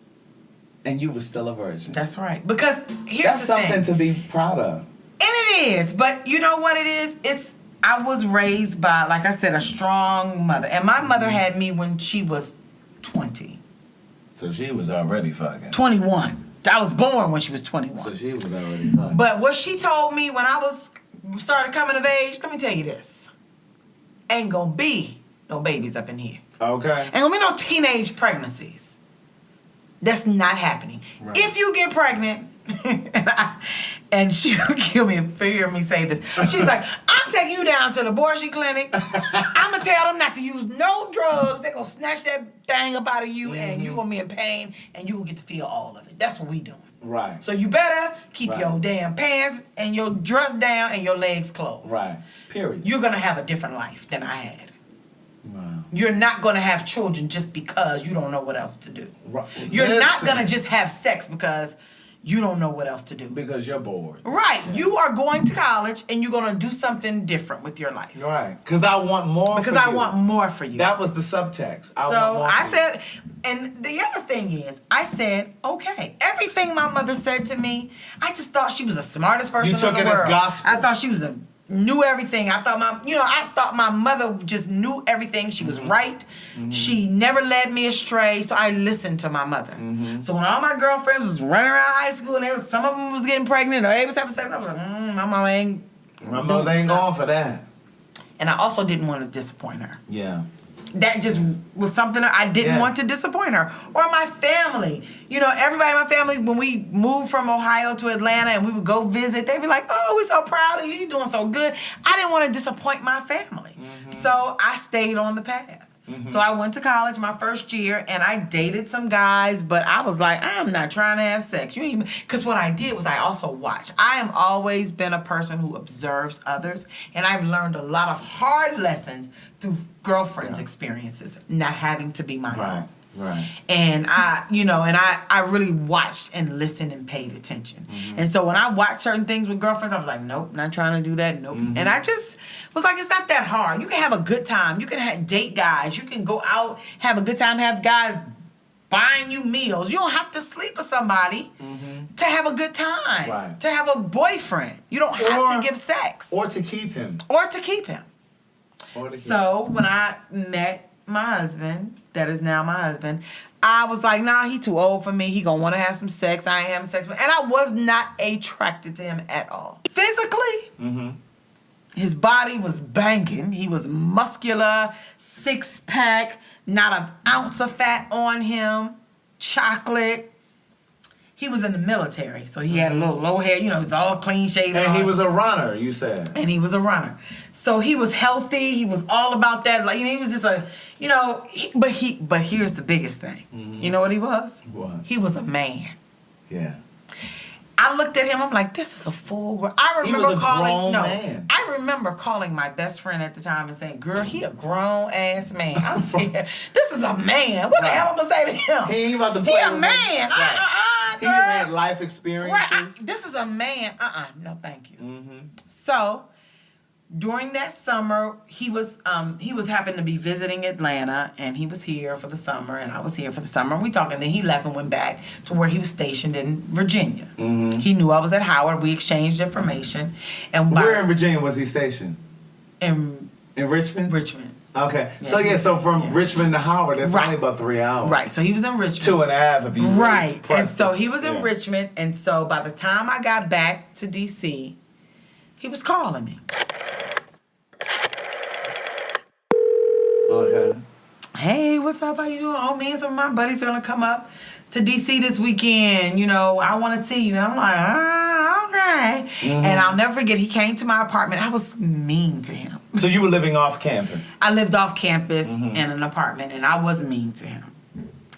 and you were still a virgin. That's right. Because here's That's the something thing. to be proud of. And it is, but you know what it is? I was raised by, like I said, a strong mother. And my mother had me when she was 20. So she was already fucking. 21. I was born when she was 21. So she was already fucking. But what she told me when I started coming of age, let me tell you this. Ain't gonna be no babies up in here. Okay. Ain't gonna be no teenage pregnancies. That's not happening. Right. If you get pregnant, and she'll kill me and hear me say this. She was like, I'm taking you down to the abortion clinic. I'm going to tell them not to use no drugs. They're going to snatch that thing up out of you, and you're going to be in pain, and you will get to feel all of it. That's what we doing. Right. So you better keep your damn pants and your dress down and your legs closed. Right. Period. You're going to have a different life than I had. Wow. You're not going to have children just because you don't know what else to do. Right. You're not going to just have sex because you don't know what else to do. Because you're bored. Right. Yeah. You are going to college and you're going to do something different with your life. Right. Because I want more because for you. I want more for you. That was the subtext. I said, and the other thing is, I said, okay. Everything my mother said to me, I just thought she was the smartest person in the world. You took it as gospel. I thought she knew everything. I thought my mother just knew everything. She was right. Mm-hmm. She never led me astray. So I listened to my mother. Mm-hmm. So when all my girlfriends was running around high school and some of them was getting pregnant or they was having sex, I was like, my mama ain't going for that. And I also didn't want to disappoint her. Yeah. That just was something I didn't want to disappoint her. Or my family. You know, everybody in my family, when we moved from Ohio to Atlanta and we would go visit, they'd be like, oh, we're so proud of you. You're doing so good. I didn't want to disappoint my family. Mm-hmm. So I stayed on the path. Mm-hmm. So I went to college my first year and I dated some guys, but I was like, I'm not trying to have sex. Because what I did was I also watched. I have always been a person who observes others, and I've learned a lot of hard lessons through girlfriends' experiences, not having to be my own. Right. And I really watched and listened and paid attention. Mm-hmm. And so when I watched certain things with girlfriends, I was like, nope, not trying to do that. Nope. Mm-hmm. And I just was like, it's not that hard. You can have a good time. You can date guys. You can go out, have a good time, have guys buying you meals. You don't have to sleep with somebody to have a good time. Right. To have a boyfriend. You don't have to give sex. Or to keep him. So when I met my husband, that is now my husband, I was like, nah, he too old for me. He gonna want to have some sex. I ain't having sex with him. And I was not attracted to him at all. Physically, his body was banging. He was muscular, 6-pack, not an ounce of fat on him, chocolate. He was in the military, so he had a little low hair. You know, he was all clean shaven. And he was a runner, you said. And he was a runner. So he was healthy. He was all about that. Like, he was just but here's the biggest thing. Mm-hmm. You know what he was? What? He was a man. Yeah. I looked at him. I'm like, this is a fool. Man. Man. I remember calling my best friend at the time and saying, girl, he a grown ass man. I'm saying, this is a man. What the hell am I gonna say to him? He ain't about to play. He a man. Right. He had life experiences. Right. This is a man. No, thank you. Mm-hmm. So during that summer, he was happened to be visiting Atlanta, and he was here for the summer, and I was here for the summer. We talked, and then he left and went back to where he was stationed in Virginia. Mm-hmm. He knew I was at Howard. We exchanged information. And where in Virginia was he stationed? In Richmond? Richmond. Okay. So from Richmond to Howard, that's only about 3 hours. Right. So he was in Richmond. 2.5 if you Right. Really and so he was in Richmond, and so by the time I got back to DC, he was calling me. Okay. Hey, what's up? How you doing? Oh, me and some of my buddies are gonna come up to DC this weekend. You know, I want to see you. And I'm like, okay. Mm-hmm. And I'll never forget, he came to my apartment. I was mean to him. So you were living off campus? I lived off campus in an apartment, and I was mean to him.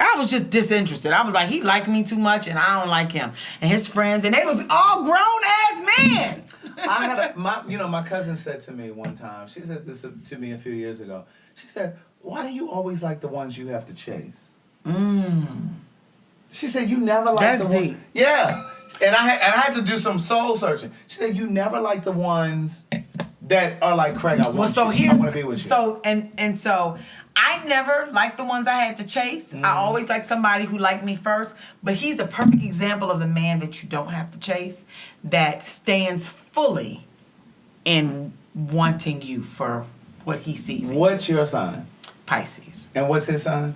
I was just disinterested. I was like, he liked me too much, and I don't like him. And his friends, and they was all grown-ass men. I had my cousin said to me one time, she said this to me a few years ago. She said, why do you always like the ones you have to chase? She said, you never like the ones. Yeah. And I had to do some soul searching. She said, you never like the ones that are like, Craig, I want I want to be with you. So, and so I never liked the ones I had to chase. I always liked somebody who liked me first. But he's a perfect example of the man that you don't have to chase, that stands fully in wanting you for what he sees. What's your sign? Pisces. And what's his sign?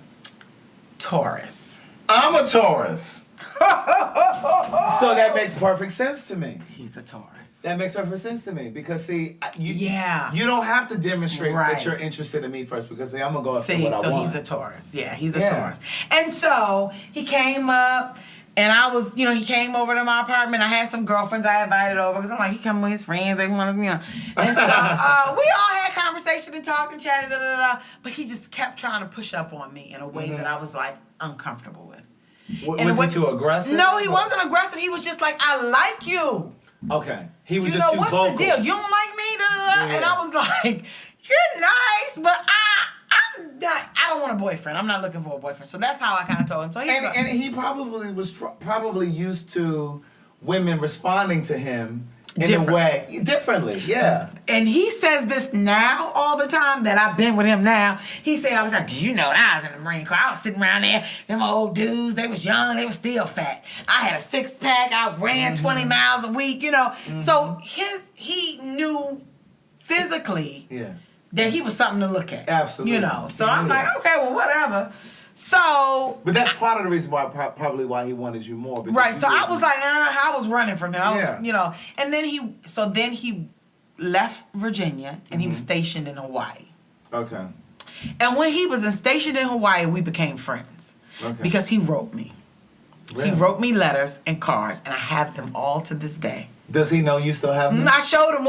Taurus. I'm a Taurus. So that makes perfect sense to me. He's a Taurus. That makes perfect sense to me because you don't have to demonstrate that you're interested in me first because I'm gonna go after what I want. So he's a Taurus. Yeah, he's a Taurus. And so he came up, and I was, he came over to my apartment. I had some girlfriends I invited over because I'm like, he come with his friends. They want to, And so we all had conversation and talked and chatted, but he just kept trying to push up on me in a way that I was like uncomfortable with. Was he too aggressive? No, he wasn't aggressive. He was just like, I like you. Okay. He was just too vocal. What's the deal? You don't like me? Yeah. And I was like, you're nice, but I'm not, I don't want a boyfriend. I'm not looking for a boyfriend. So that's how I kind of told him. So and he probably was probably used to women responding to him in a way differently. Yeah. And he says this now all the time that I've been with him now. He say all the time, you know, when I was in the Marine Corps, I was sitting around there, them old dudes, they was young, they was still fat. I had a 6-pack, I ran 20 miles a week, So he knew physically that he was something to look at. Absolutely. So I'm like, okay, well, whatever. So, but that's part of the reason why probably why he wanted you more. Right. So I was like, I was running from him. And then he left Virginia and he was stationed in Hawaii. Okay. And when he was stationed in Hawaii, we became friends. Okay. Because he wrote me. Really? He wrote me letters and cards, and I have them all to this day. Does he know you still have them? I showed him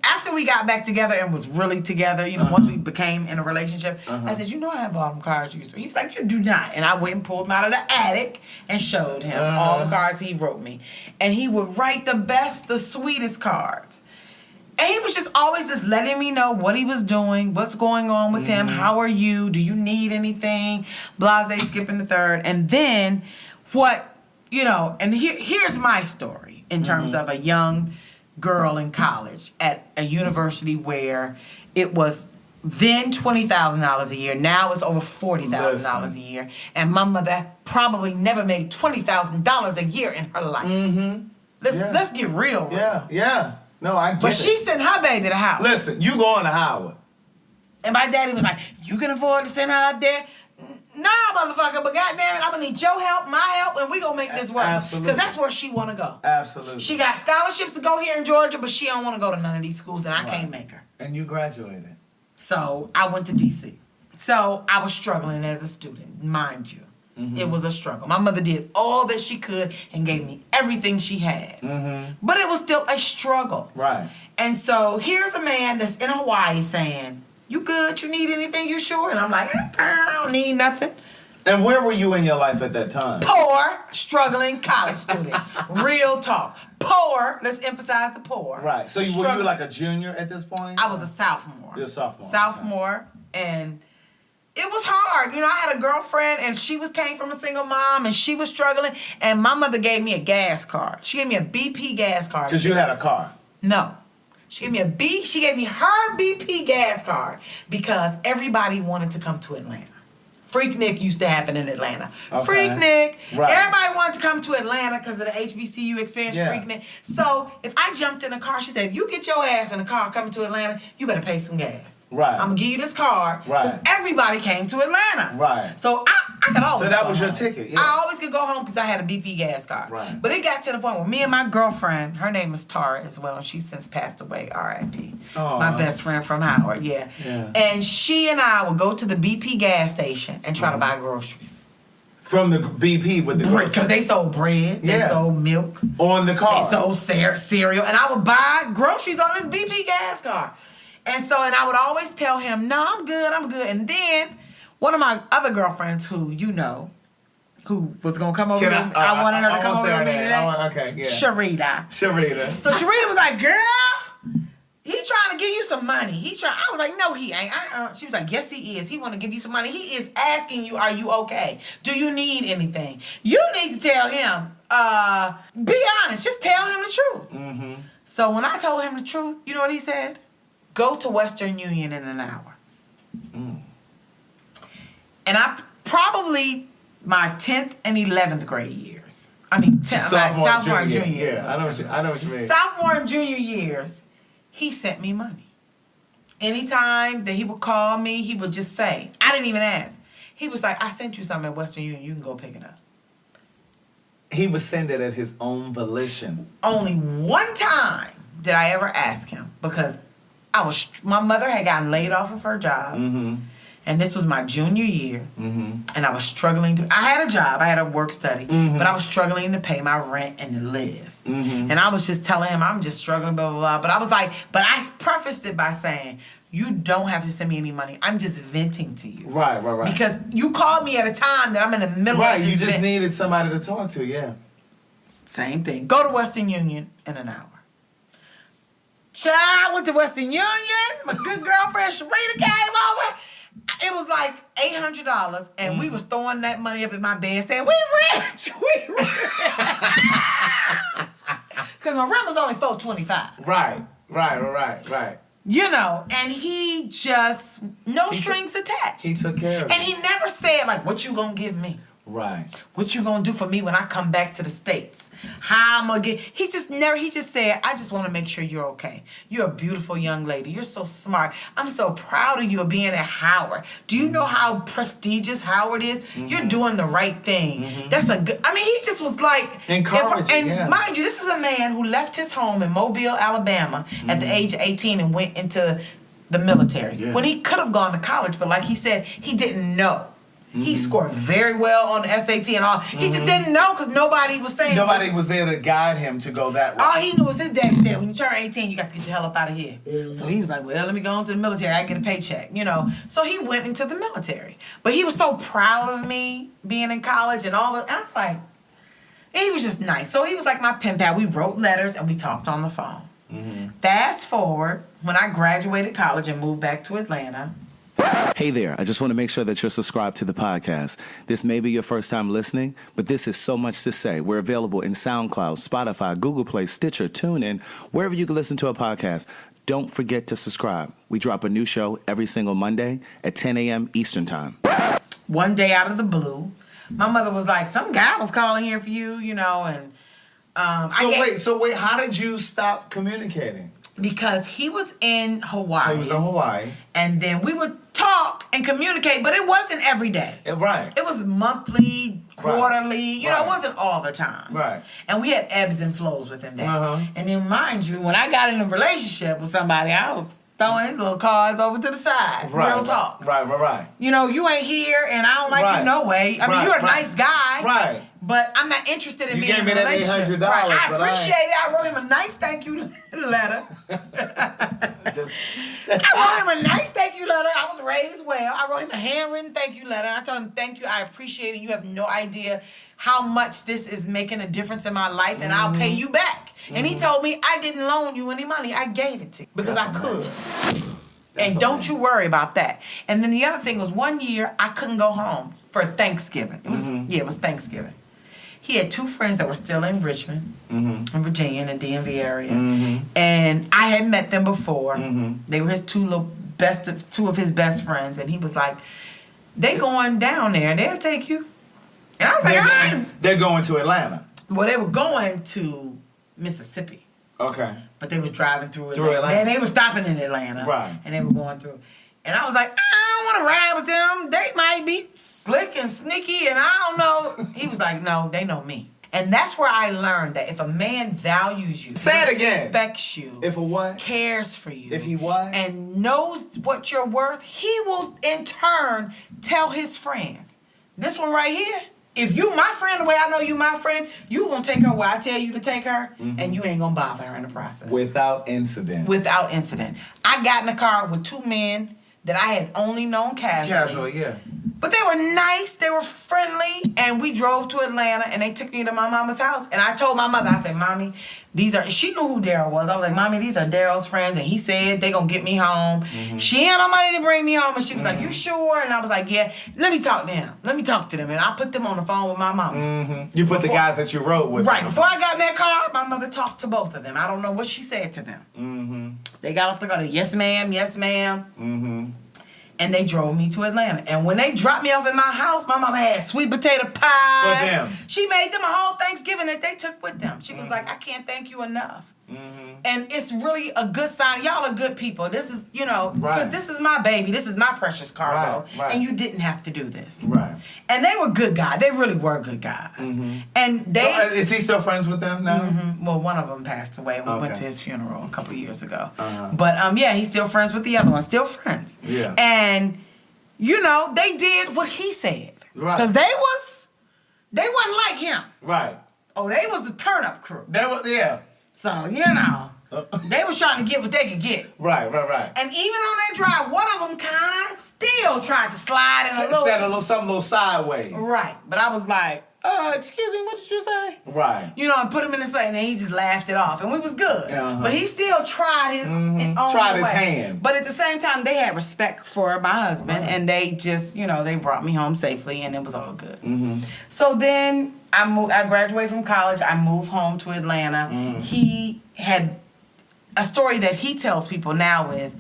after we got back together and was really together, once we became in a relationship, I said, I have all them cards you used. He was like, you do not. And I went and pulled them out of the attic and showed him all the cards he wrote me. And he would write the sweetest cards. And he was just always just letting me know what he was doing, what's going on with him, how are you, do you need anything, blase, skipping the third. And then and here's my story in terms of a young girl in college at a university where it was then $20,000 a year. Now it's over $40,000 a year. And my mother probably never made $20,000 a year in her life. Let's get real. Yeah. No, I get it. But she sent her baby to Howard. Listen, you going to Howard. And my daddy was like, you can afford to send her up there? Nah, motherfucker, but goddamn it, I'm gonna need your help, my help, and we gonna make this work. Absolutely. Because that's where she wanna go. Absolutely. She got scholarships to go here in Georgia, but she don't wanna go to none of these schools, and I can't make her. And you graduated. So I went to DC. So I was struggling as a student, mind you. It was a struggle. My mother did all that she could and gave me everything she had. But it was still a struggle. Right. And so here's a man that's in Hawaii saying, you good? You need anything? You sure? And I'm like, I don't need nothing. And where were you in your life at that time? Poor, struggling college student. Real talk. Poor. Let's emphasize the poor. Right. So were you like a junior at this point? I was a sophomore. You're a sophomore. Sophomore. Okay. And it was hard. I had a girlfriend, and she came from a single mom, and she was struggling. And my mother gave me a gas card. She gave me a BP gas card. Because you had a car? No. She gave me her BP gas card because everybody wanted to come to Atlanta Freaknik used to happen in Atlanta. Okay. Freaknik. Right. Everybody wanted to come to Atlanta because of the HBCU experience. Yeah. Freaknik. So if I jumped in a car, she said, if you get your ass in a car coming to Atlanta, you better pay some gas. Right. I'm gonna give you this card. Right. Because everybody came to Atlanta. Right. So I could always So that go was your home. ticket, yeah. I always could go home because I had a BP gas card. Right. But it got to the point where me and my girlfriend, her name is Tara as well, and she's since passed away, R.I.P. Aw. My best friend from Howard, yeah. And she and I would go to the BP gas station and try to buy groceries. From the BP with the Because they sold bread, they Yeah. sold milk, on the car. they sold cereal, and I would buy groceries on this BP gas card. And I would always tell him, no, I'm good. And then one of my other girlfriends who was going to come over to me. I wanted her to come over to me today. Okay, yeah. Sharita. Sharita. So Sharita was like, girl, he trying to give you some money. I was like, no, he ain't. She was like, yes, he is. He want to give you some money. He is asking you, are you okay? Do you need anything? You need to tell him, be honest. Just tell him the truth. Mm-hmm. So when I told him the truth, you know what he said? Go to Western Union in an hour. Mm. And I probably my 10th and 11th grade years. I mean, sophomore and junior year. Yeah, I know what you mean. Sophomore and junior years, he sent me money. Anytime that he would call me, he would just say, I didn't even ask. He was like, I sent you something at Western Union. You can go pick it up. He would send it at his own volition. Only one time did I ever ask him because my mother had gotten laid off of her job. Mm-hmm. And this was my junior year. Mm-hmm. And I was struggling I had a job. I had a work study. Mm-hmm. But I was struggling to pay my rent and to live. Mm-hmm. And I was just telling him, I'm just struggling, blah, blah, blah. But I was like, but I prefaced it by saying, you don't have to send me any money. I'm just venting to you. Right. Because you called me at a time that I'm in the middle of this you just needed somebody to talk to, yeah. Same thing. Go to Western Union in an hour. Child, I went to Western Union. My good girlfriend Sharita came over. It was like $800, and we was throwing that money up in my bed saying, we rich. Because my rent was only $425. Right. You know, and he just, strings attached. He took care of it. And he never said, like, what you gonna give me? Right. What you gonna do for me when I come back to the States? How I'm gonna get... He just said, I just want to make sure you're okay. You're a beautiful young lady. You're so smart. I'm so proud of you of being at Howard. Do you know how prestigious Howard is? Mm-hmm. You're doing the right thing. Mm-hmm. That's a good... I mean, he just was like... Encouraging, and mind you, this is a man who left his home in Mobile, Alabama at the age of 18 and went into the military. Yeah. When he could have gone to college, but like he said, he didn't know. Mm-hmm. He scored very well on the SAT and all. He just didn't know because nobody was saying... Nobody was there to guide him to go that way. All he knew was his daddy said, when you turn 18, you got to get the hell up out of here. Mm-hmm. So he was like, well, let me go into the military. I get a paycheck, you know. So he went into the military. But he was so proud of me being in college and all that. And I was like... He was just nice. So he was like my pen pal. We wrote letters and we talked on the phone. Mm-hmm. Fast forward, when I graduated college and moved back to Atlanta... Hey there, I just want to make sure that you're subscribed to the podcast. This may be your first time listening, but this is So Much to Say. We're available in SoundCloud, Spotify, Google Play, Stitcher, TuneIn, wherever you can listen to a podcast. Don't forget to subscribe. We drop a new show every single Monday at 10 a.m. Eastern Time. One day out of the blue, my mother was like, some guy was calling here for you, you know, and... So wait, how did you stop communicating? Because he was in Hawaii. He was in Hawaii. And then we would talk and communicate, but it wasn't every day. Right. It was monthly, quarterly, you know, it wasn't all the time. Right. And we had ebbs and flows within that. Uh-huh. And then mind you, when I got in a relationship with somebody, I was throwing his little cards over to the side. Right. Real talk. Right. You know, you ain't here and I don't like you no way. I mean, you're a nice guy. Right. But I'm not interested in being in a relationship. You gave me that $800. Right. I appreciate it. I wrote him a nice thank you letter. I wrote him a nice thank you letter. I was raised well. I wrote him a handwritten thank you letter. I told him, thank you. I appreciate it. You have no idea how much this is making a difference in my life, and I'll pay you back. And he told me, I didn't loan you any money. I gave it to you because I could. And don't you worry about that. And then the other thing was 1 year I couldn't go home for Thanksgiving. It was Thanksgiving. He had two friends that were still in Richmond, in Virginia, in the DMV area. Mm-hmm. And I had met them before. Mm-hmm. They were his two of his best friends. And he was like, they going down there. They'll take you. And I was like, they're going to Atlanta. Well, they were going to Mississippi. Okay. But they was driving through Atlanta. And they were stopping in Atlanta. Right. And they were going through. And I was like, I don't want to ride with them. They might be slick and sneaky, and I don't know. He was like, no, they know me. And that's where I learned that if a man values you, say it again, respects you, if a what? Cares for you, if he what? And knows what you're worth, he will in turn tell his friends. This one right here, if you my friend the way I know you my friend, you gonna take her where I tell you to take her, and you ain't gonna bother her in the process. Without incident. Without incident. I got in the car with two men that I had only known casually. Casually, yeah. But they were nice, they were friendly, and we drove to Atlanta, and they took me to my mama's house. And I told my mother, I said, Mommy, she knew who Daryl was. I was like, Mommy, these are Daryl's friends, and he said they gonna get me home. She had no money to bring me home, and she was like, you sure? And I was like, yeah, let me talk to him. Let me talk to them. And I put them on the phone with my mama. You put the guys that you rode with. Right, before I got in that car, my mother talked to both of them. I don't know what she said to them. They got off the car, yes ma'am, yes ma'am. And they drove me to Atlanta. And when they dropped me off in my house, my mama had sweet potato pie. For them. She made them a whole Thanksgiving that they took with them. She was like, I can't thank you enough. And it's really a good sign. Y'all are good people. This is, because this is my baby. This is my precious cargo. Right. And you didn't have to do this. Right. And they were good guys. They really were good guys. And they... So, is he still friends with them now? Well, one of them passed away. We went to his funeral a couple years ago. But, yeah, he's still friends with the other one. Still friends. Yeah. And, they did what he said. Right. Because they wasn't like him. Right. Oh, they was the turn-up crew. Yeah. So, they was trying to get what they could get. Right. And even on that drive, one of them kind of still tried to slide in something a little sideways. Right. But I was like, excuse me, what did you say? Right. And put him in his place, and then he just laughed it off. And we was good. But he still tried his own his way. hand. But at the same time, they had respect for my husband, and they just, they brought me home safely, and it was all good. So then I graduated from college. I moved home to Atlanta. He had a story that he tells people now is,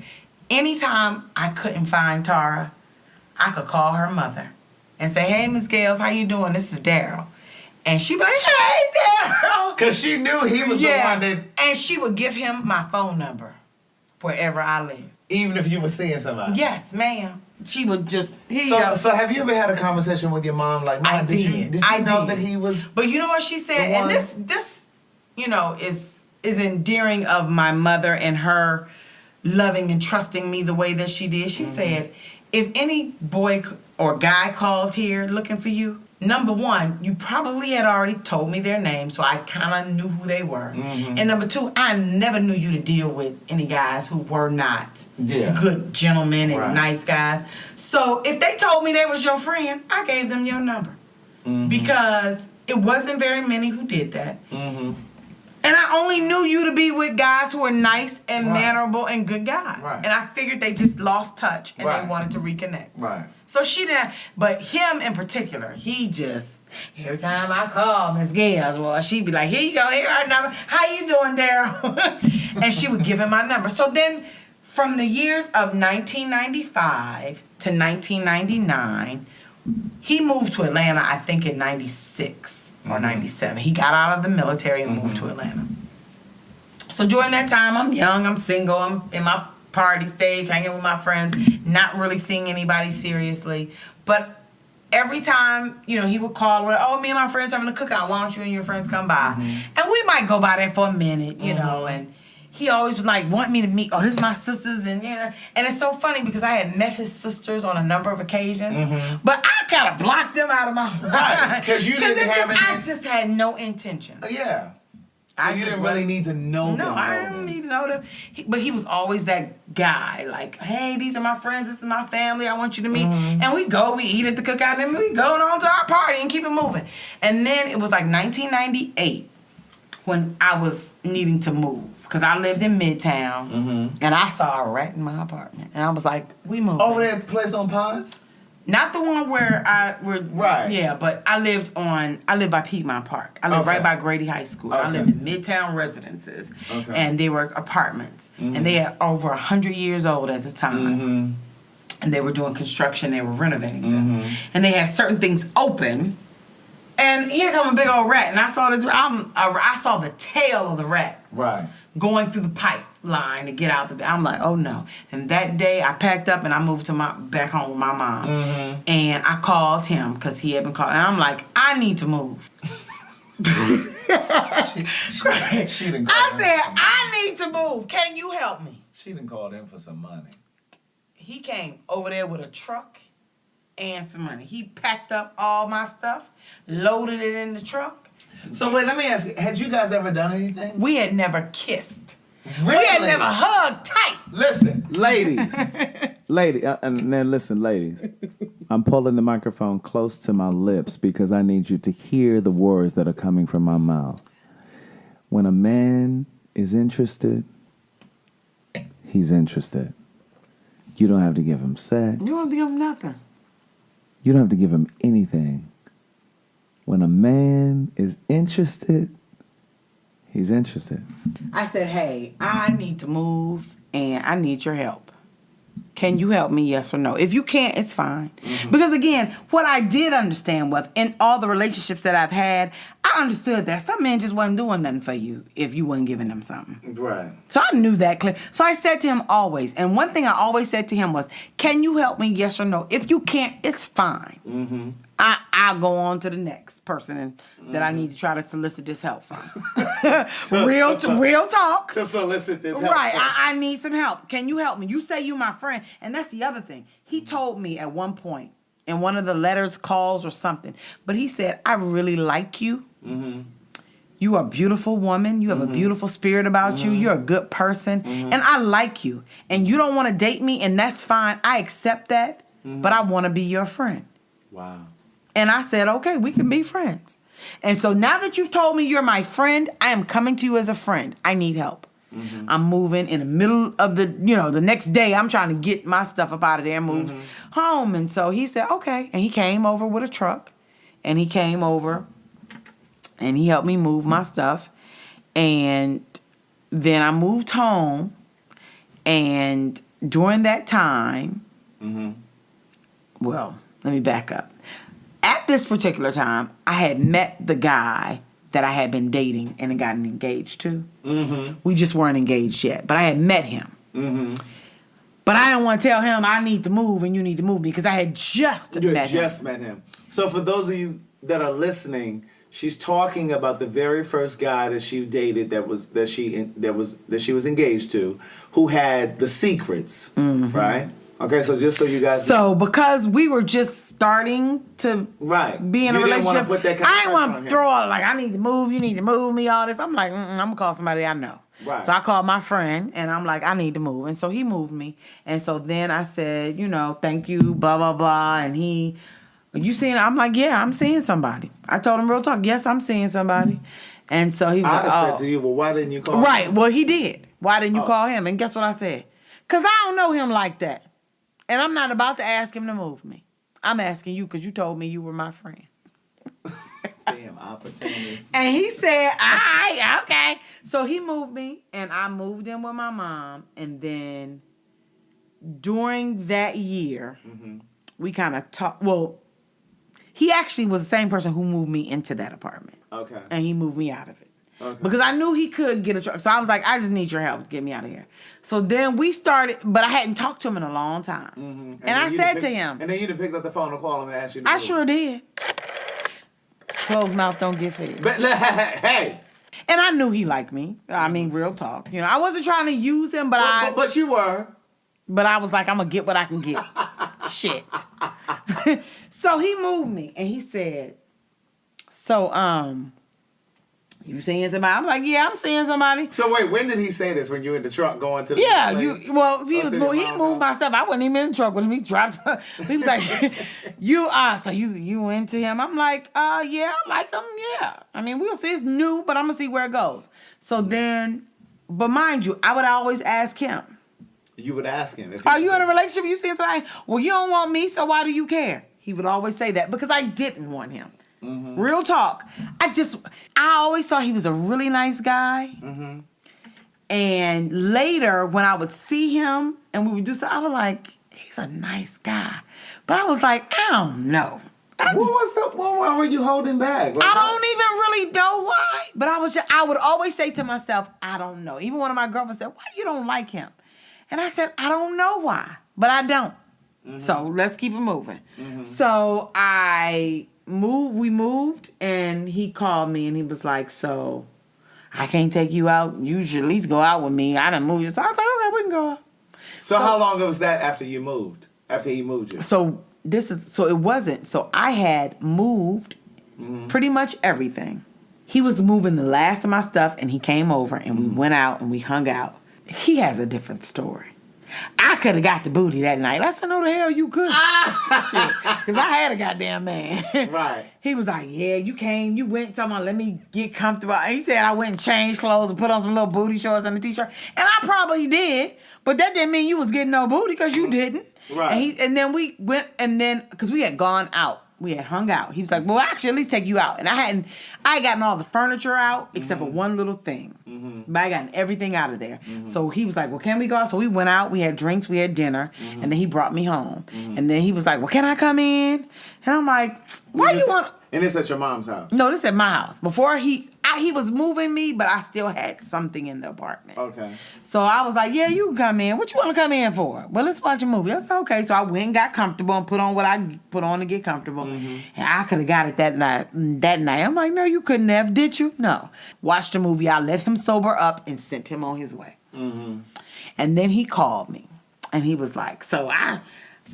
anytime I couldn't find Tara, I could call her mother and say, hey, Miss Gales, how you doing? This is Daryl. And she'd be like, hey, Daryl. Because she knew he was the one that... And she would give him my phone number wherever I lived. Even if you were seeing somebody? Yes, ma'am. She would just... So have you ever had a conversation with your mom like, Mom, did you know that he was... But you know what she said? And this is endearing of my mother and her loving and trusting me the way that she did. She said, if any boy or guy called here looking for you, number one, you probably had already told me their name, so I kind of knew who they were. And number two, I never knew you to deal with any guys who were not good gentlemen and nice guys. So if they told me they was your friend, I gave them your number. Because it wasn't very many who did that. And I only knew you to be with guys who were nice and mannerable and good guys. And I figured they just lost touch and they wanted to reconnect. Right. So she didn't, but him in particular, he just, every time I call Miss Gales, well, she'd be like, here you go, here our number. How you doing, Daryl? And she would give him my number. So then from the years of 1995 to 1999, he moved to Atlanta, I think in 96. Or 97. He got out of the military and moved to Atlanta. So during that time, I'm young, I'm single, I'm in my party stage, hanging with my friends, not really seeing anybody seriously. But every time, he would call, me and my friends having a cookout, why don't you and your friends come by? And we might go by there for a minute, and he always was like, want me to meet, this is my sisters, and and it's so funny because I had met his sisters on a number of occasions, but I kind of blocked them out of my mind. Because you didn't have I just had no intention. Yeah. So you didn't really need to know them. No, I didn't need to know them. But he was always that guy, like, hey, these are my friends, this is my family, I want you to meet. And we eat at the cookout, and we go on to our party and keep it moving. And then it was like 1998. When I was needing to move, because I lived in Midtown, and I saw a rat in my apartment, and I was like, "We moving." Over there at the place on Pods? Not the one where right. Yeah, but I lived by Piedmont Park. I lived right by Grady High School. I lived in Midtown residences, and they were apartments, and they had over 100 years old at the time. and they were doing construction. They were renovating them, and they had certain things open. And here come a big old rat, and I saw this. I saw the tail of the rat going through the pipeline to get out the. I'm like, oh no! And that day, I packed up and I moved to back home with my mom, and I called him because he had been calling, and I'm like, I need to move. I said, I need to move. Can you help me? She done called in for some money. He came over there with a truck and some money. He packed up all my stuff, loaded it in the truck. So wait, let me ask you, had you guys ever done anything? We had never kissed. Really? We had never hugged tight. Listen, ladies. And then listen, ladies. I'm pulling the microphone close to my lips because I need you to hear the words that are coming from my mouth. When a man is interested, he's interested. You don't have to give him sex. You don't give him nothing. You don't have to give him anything. When a man is interested, he's interested. I said, hey, I need to move and I need your help. Can you help me, yes or no? If you can't, it's fine. Because again, what I did understand was in all the relationships that I've had, I understood that some men just wasn't doing nothing for you if you wasn't giving them something. Right. So I knew that clear. So I said to him always, and one thing I always said to him was, can you help me, yes or no? If you can't, it's fine. I'll go on to the next person that I need to try to solicit this help from. real talk. To solicit this help. Right. I need some help. Can you help me? You say you my friend. And that's the other thing. He told me at one point in one of the letters, calls, or something, but he said, I really like you. You are a beautiful woman. You have a beautiful spirit about you. You're a good person. And I like you. And you don't want to date me, and that's fine. I accept that. But I want to be your friend. Wow. And I said, okay, we can be friends. And so now that you've told me you're my friend, I am coming to you as a friend. I need help. I'm moving in the middle of the next day, I'm trying to get my stuff up out of there and move home. And so he said, okay. And he came over with a truck. And he came over and he helped me move my stuff. And then I moved home. And during that time, well, let me back up. At this particular time, I had met the guy that I had been dating and had gotten engaged to. We just weren't engaged yet, but I had met him. But I didn't want to tell him I need to move and you need to move me because I had just met him. So for those of you that are listening, she's talking about the very first guy that she dated that she was engaged to, who had the secrets, right? Okay, so just so you guys know. Because we were just starting to be in a relationship, put that kind of I didn't want to throw out like, I need to move, you need to move me, all this. I'm like, I'm going to call somebody I know. Right. So I called my friend, and I'm like, I need to move. And so he moved me. And so then I said, thank you, blah, blah, blah. And you seeing? I'm like, yeah, I'm seeing somebody. I told him real talk, yes, I'm seeing somebody. And so he was like, I said to you, well, why didn't you call him? Right, well, he did. Why didn't you call him? And guess what I said? Because I don't know him like that. And I'm not about to ask him to move me. I'm asking you because you told me you were my friend. Damn opportunist. And he said, all right, okay. So he moved me, and I moved in with my mom. And then during that year, we kind of talked. Well, he actually was the same person who moved me into that apartment. Okay. And he moved me out of it. Okay. Because I knew he could get a truck. So I was like, I just need your help to get me out of here. So then we started, but I hadn't talked to him in a long time. And I said to him. And then you didn't pick up the phone and call him and ask you to I move. sure did. Closed mouth don't get fed. But hey. And I knew he liked me. I mean, real talk. I wasn't trying to use him, but you were. But I was like, I'm going to get what I can get. Shit. So he moved me, and he said, you seeing somebody? I'm like, yeah, I'm seeing somebody. So wait, when did he say this? When you in the truck going to the he moved my stuff. I wasn't even in the truck with him. He dropped. He was like, you into him? I'm like, yeah, I like him. Yeah. I mean, we'll see. It's new, but I'm gonna see where it goes. So then, but mind you, I would always ask him. You would ask him. Are you in a relationship? You seeing somebody? Well, you don't want me, so why do you care? He would always say that because I didn't want him. Real talk. I always thought he was a really nice guy. And later, when I would see him and we would do something, I was like, he's a nice guy. But I was like, I don't know. Why were you holding back? Like, I don't even really know why. But I would always say to myself, I don't know. Even one of my girlfriends said, why you don't like him? And I said, I don't know why, but I don't. Mm-hmm. So let's keep it moving. Mm-hmm. So we moved, and he called me, and he was like, so I can't take you out. You should at least go out with me. I done moved you. So I was like, okay, we can go out. So how long was that after you moved? After he moved you? So it wasn't. So I had moved pretty much everything. He was moving the last of my stuff, and he came over, and we went out, and we hung out. He has a different story. I could have got the booty that night. I said, no, the hell you could. Because I had a goddamn man. Right. He was like, yeah, you came, you went, talking about, let me get comfortable. And he said I went and changed clothes and put on some little booty shorts and a t-shirt. And I probably did, but that didn't mean you was getting no booty because you didn't. Right. And then we went, because we had gone out. We had hung out. He was like, well, actually, at least take you out. And I had gotten all the furniture out except for one little thing. Mm-hmm. But I gotten everything out of there. Mm-hmm. So he was like, well, can we go out? So we went out. We had drinks. We had dinner. Mm-hmm. And then he brought me home. Mm-hmm. And then he was like, well, can I come in? And I'm like, why you want... And it's at your mom's house? No, this is at my house. Before he was moving me, but I still had something in the apartment. Okay. So I was like, yeah, you can come in. What you want to come in for? Well, let's watch a movie. I said, okay. So I went and got comfortable and put on what I put on to get comfortable. Mm-hmm. And I could have got it that night. I'm like, no, you couldn't have. Did you? No. Watched the movie. I let him sober up and sent him on his way. Mm-hmm. And then he called me. And he was like, so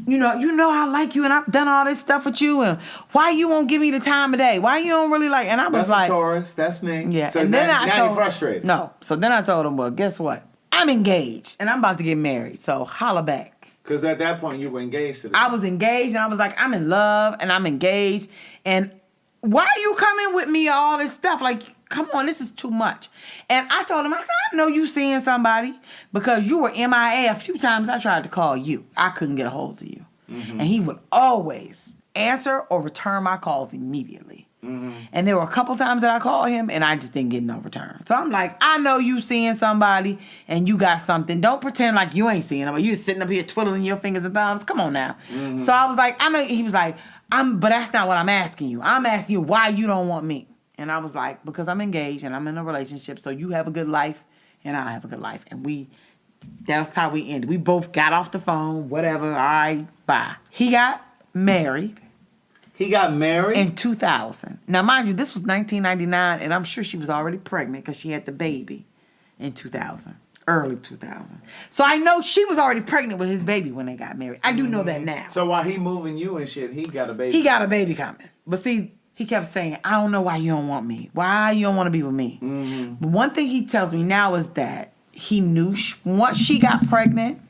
you know I like you, and I've done all this stuff with you, and why you won't give me the time of day? Why you don't really like? And I was that's a Taurus. That's me. Yeah. So and then now you're frustrated. No. So then I told him, well, guess what? I'm engaged, and I'm about to get married. So holla back. Because at that point you were engaged to them. I was engaged, and I was like, I'm in love, and I'm engaged, and why are you coming with me all this stuff? Like, come on, this is too much. And I told him, I said, I know you seeing somebody because you were MIA. A few times I tried to call you. I couldn't get a hold of you. Mm-hmm. And he would always answer or return my calls immediately. Mm-hmm. And there were a couple times that I called him and I just didn't get no return. So I'm like, I know you seeing somebody and you got something. Don't pretend like you ain't seeing them. You're sitting up here twiddling your fingers and thumbs. Come on now. Mm-hmm. So I was like, I know. He was like, but that's not what I'm asking you. I'm asking you why you don't want me. And I was like, because I'm engaged and I'm in a relationship, so you have a good life and I have a good life. And that's how we ended. We both got off the phone, whatever, all right, bye. He got married. He got married? In 2000. Now, mind you, this was 1999, and I'm sure she was already pregnant because she had the baby in 2000, early 2000. So I know she was already pregnant with his baby when they got married. I do know that now. So while he moving you and shit, he got a baby. He got a baby coming. But see... He kept saying, I don't know why you don't want me. Why you don't want to be with me? Mm-hmm. But one thing he tells me now is that he knew once she got pregnant,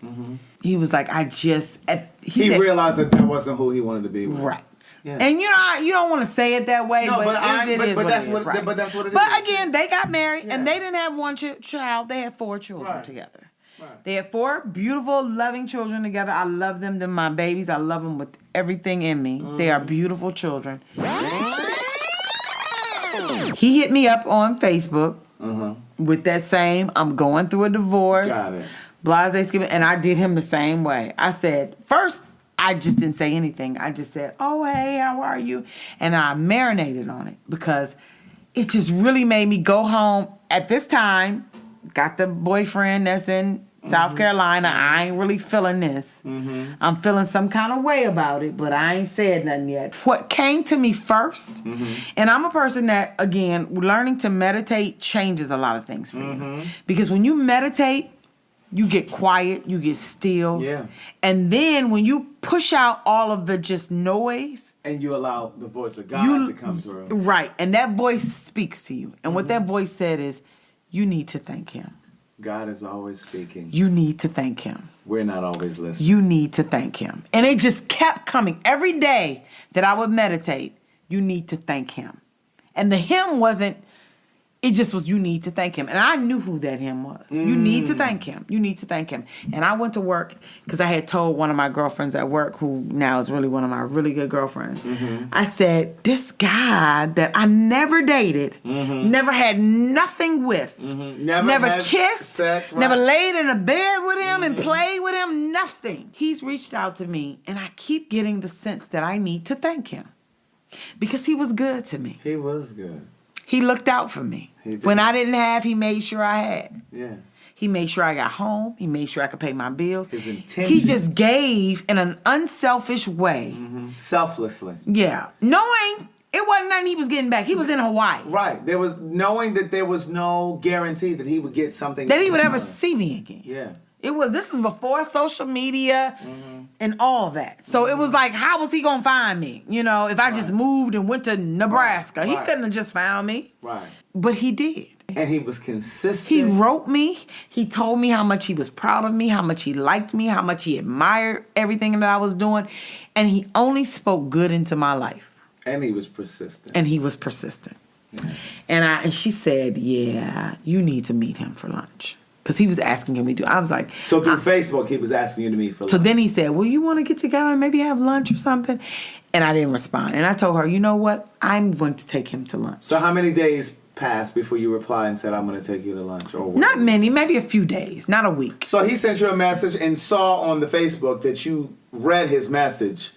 he was like, he realized that wasn't who he wanted to be with. Right. Yeah. And you don't want to say it that way, but that's what it is. But again, they got married and they didn't have one child. They had 4 children together. Right. They had 4 beautiful, loving children together. I love them. They're my babies. I love them with everything in me. Mm-hmm. They are beautiful children. He hit me up on Facebook with that same, I'm going through a divorce. Got it. Blase skipping. And I did him the same way. I said, first, I just didn't say anything. I just said, oh, hey, how are you? And I marinated on it because it just really made me go home. At this time, got the boyfriend that's in South Carolina. I ain't really feeling this. Mm-hmm. I'm feeling some kind of way about it, but I ain't said nothing yet. What came to me first, and I'm a person that, again, learning to meditate changes a lot of things for you. Because when you meditate, you get quiet, you get still. Yeah. And then when you push out all of the just noise. And you allow the voice of God to come through. Right. And that voice speaks to you. And what that voice said is, you need to thank him. God is always speaking. You need to thank him. We're not always listening. You need to thank him. And it just kept coming. Every day that I would meditate, you need to thank him. And the hymn wasn't, it just was, you need to thank him. And I knew who that him was. You need to thank him. You need to thank him. And I went to work because I had told one of my girlfriends at work, who now is really one of my really good girlfriends. I said, this guy that I never dated, never had nothing with, never kissed, sex, right. never laid in a bed with him and played with him, nothing. He's reached out to me, and I keep getting the sense that I need to thank him because he was good to me. He was good. He looked out for me. When I didn't have, he made sure I had. Yeah. He made sure I got home. He made sure I could pay my bills. His intentions. He just gave in an unselfish way. Selflessly. Yeah. Knowing it wasn't nothing he was getting back. He was in Hawaii. Right. There was knowing that there was no guarantee that he would get something. That he would ever see me again. Yeah. This is before social media and all that. So it was like, how was he going to find me? You know, if I just moved and went to Nebraska. He couldn't have just found me. Right. But he did. And he was consistent. He wrote me. He told me how much he was proud of me, how much he liked me, how much he admired everything that I was doing. And he only spoke good into my life. And he was persistent. Yeah. And she said, yeah, you need to meet him for lunch. Because he was asking me to. I was like... So through Facebook, he was asking you to meet for lunch. So then he said, well, you want to get together and maybe have lunch or something? And I didn't respond. And I told her, you know what? I'm going to take him to lunch. So how many days passed before you replied and said, I'm going to take you to lunch? Or not many. Maybe a few days. Not a week. So he sent you a message and saw on the Facebook that you read his message.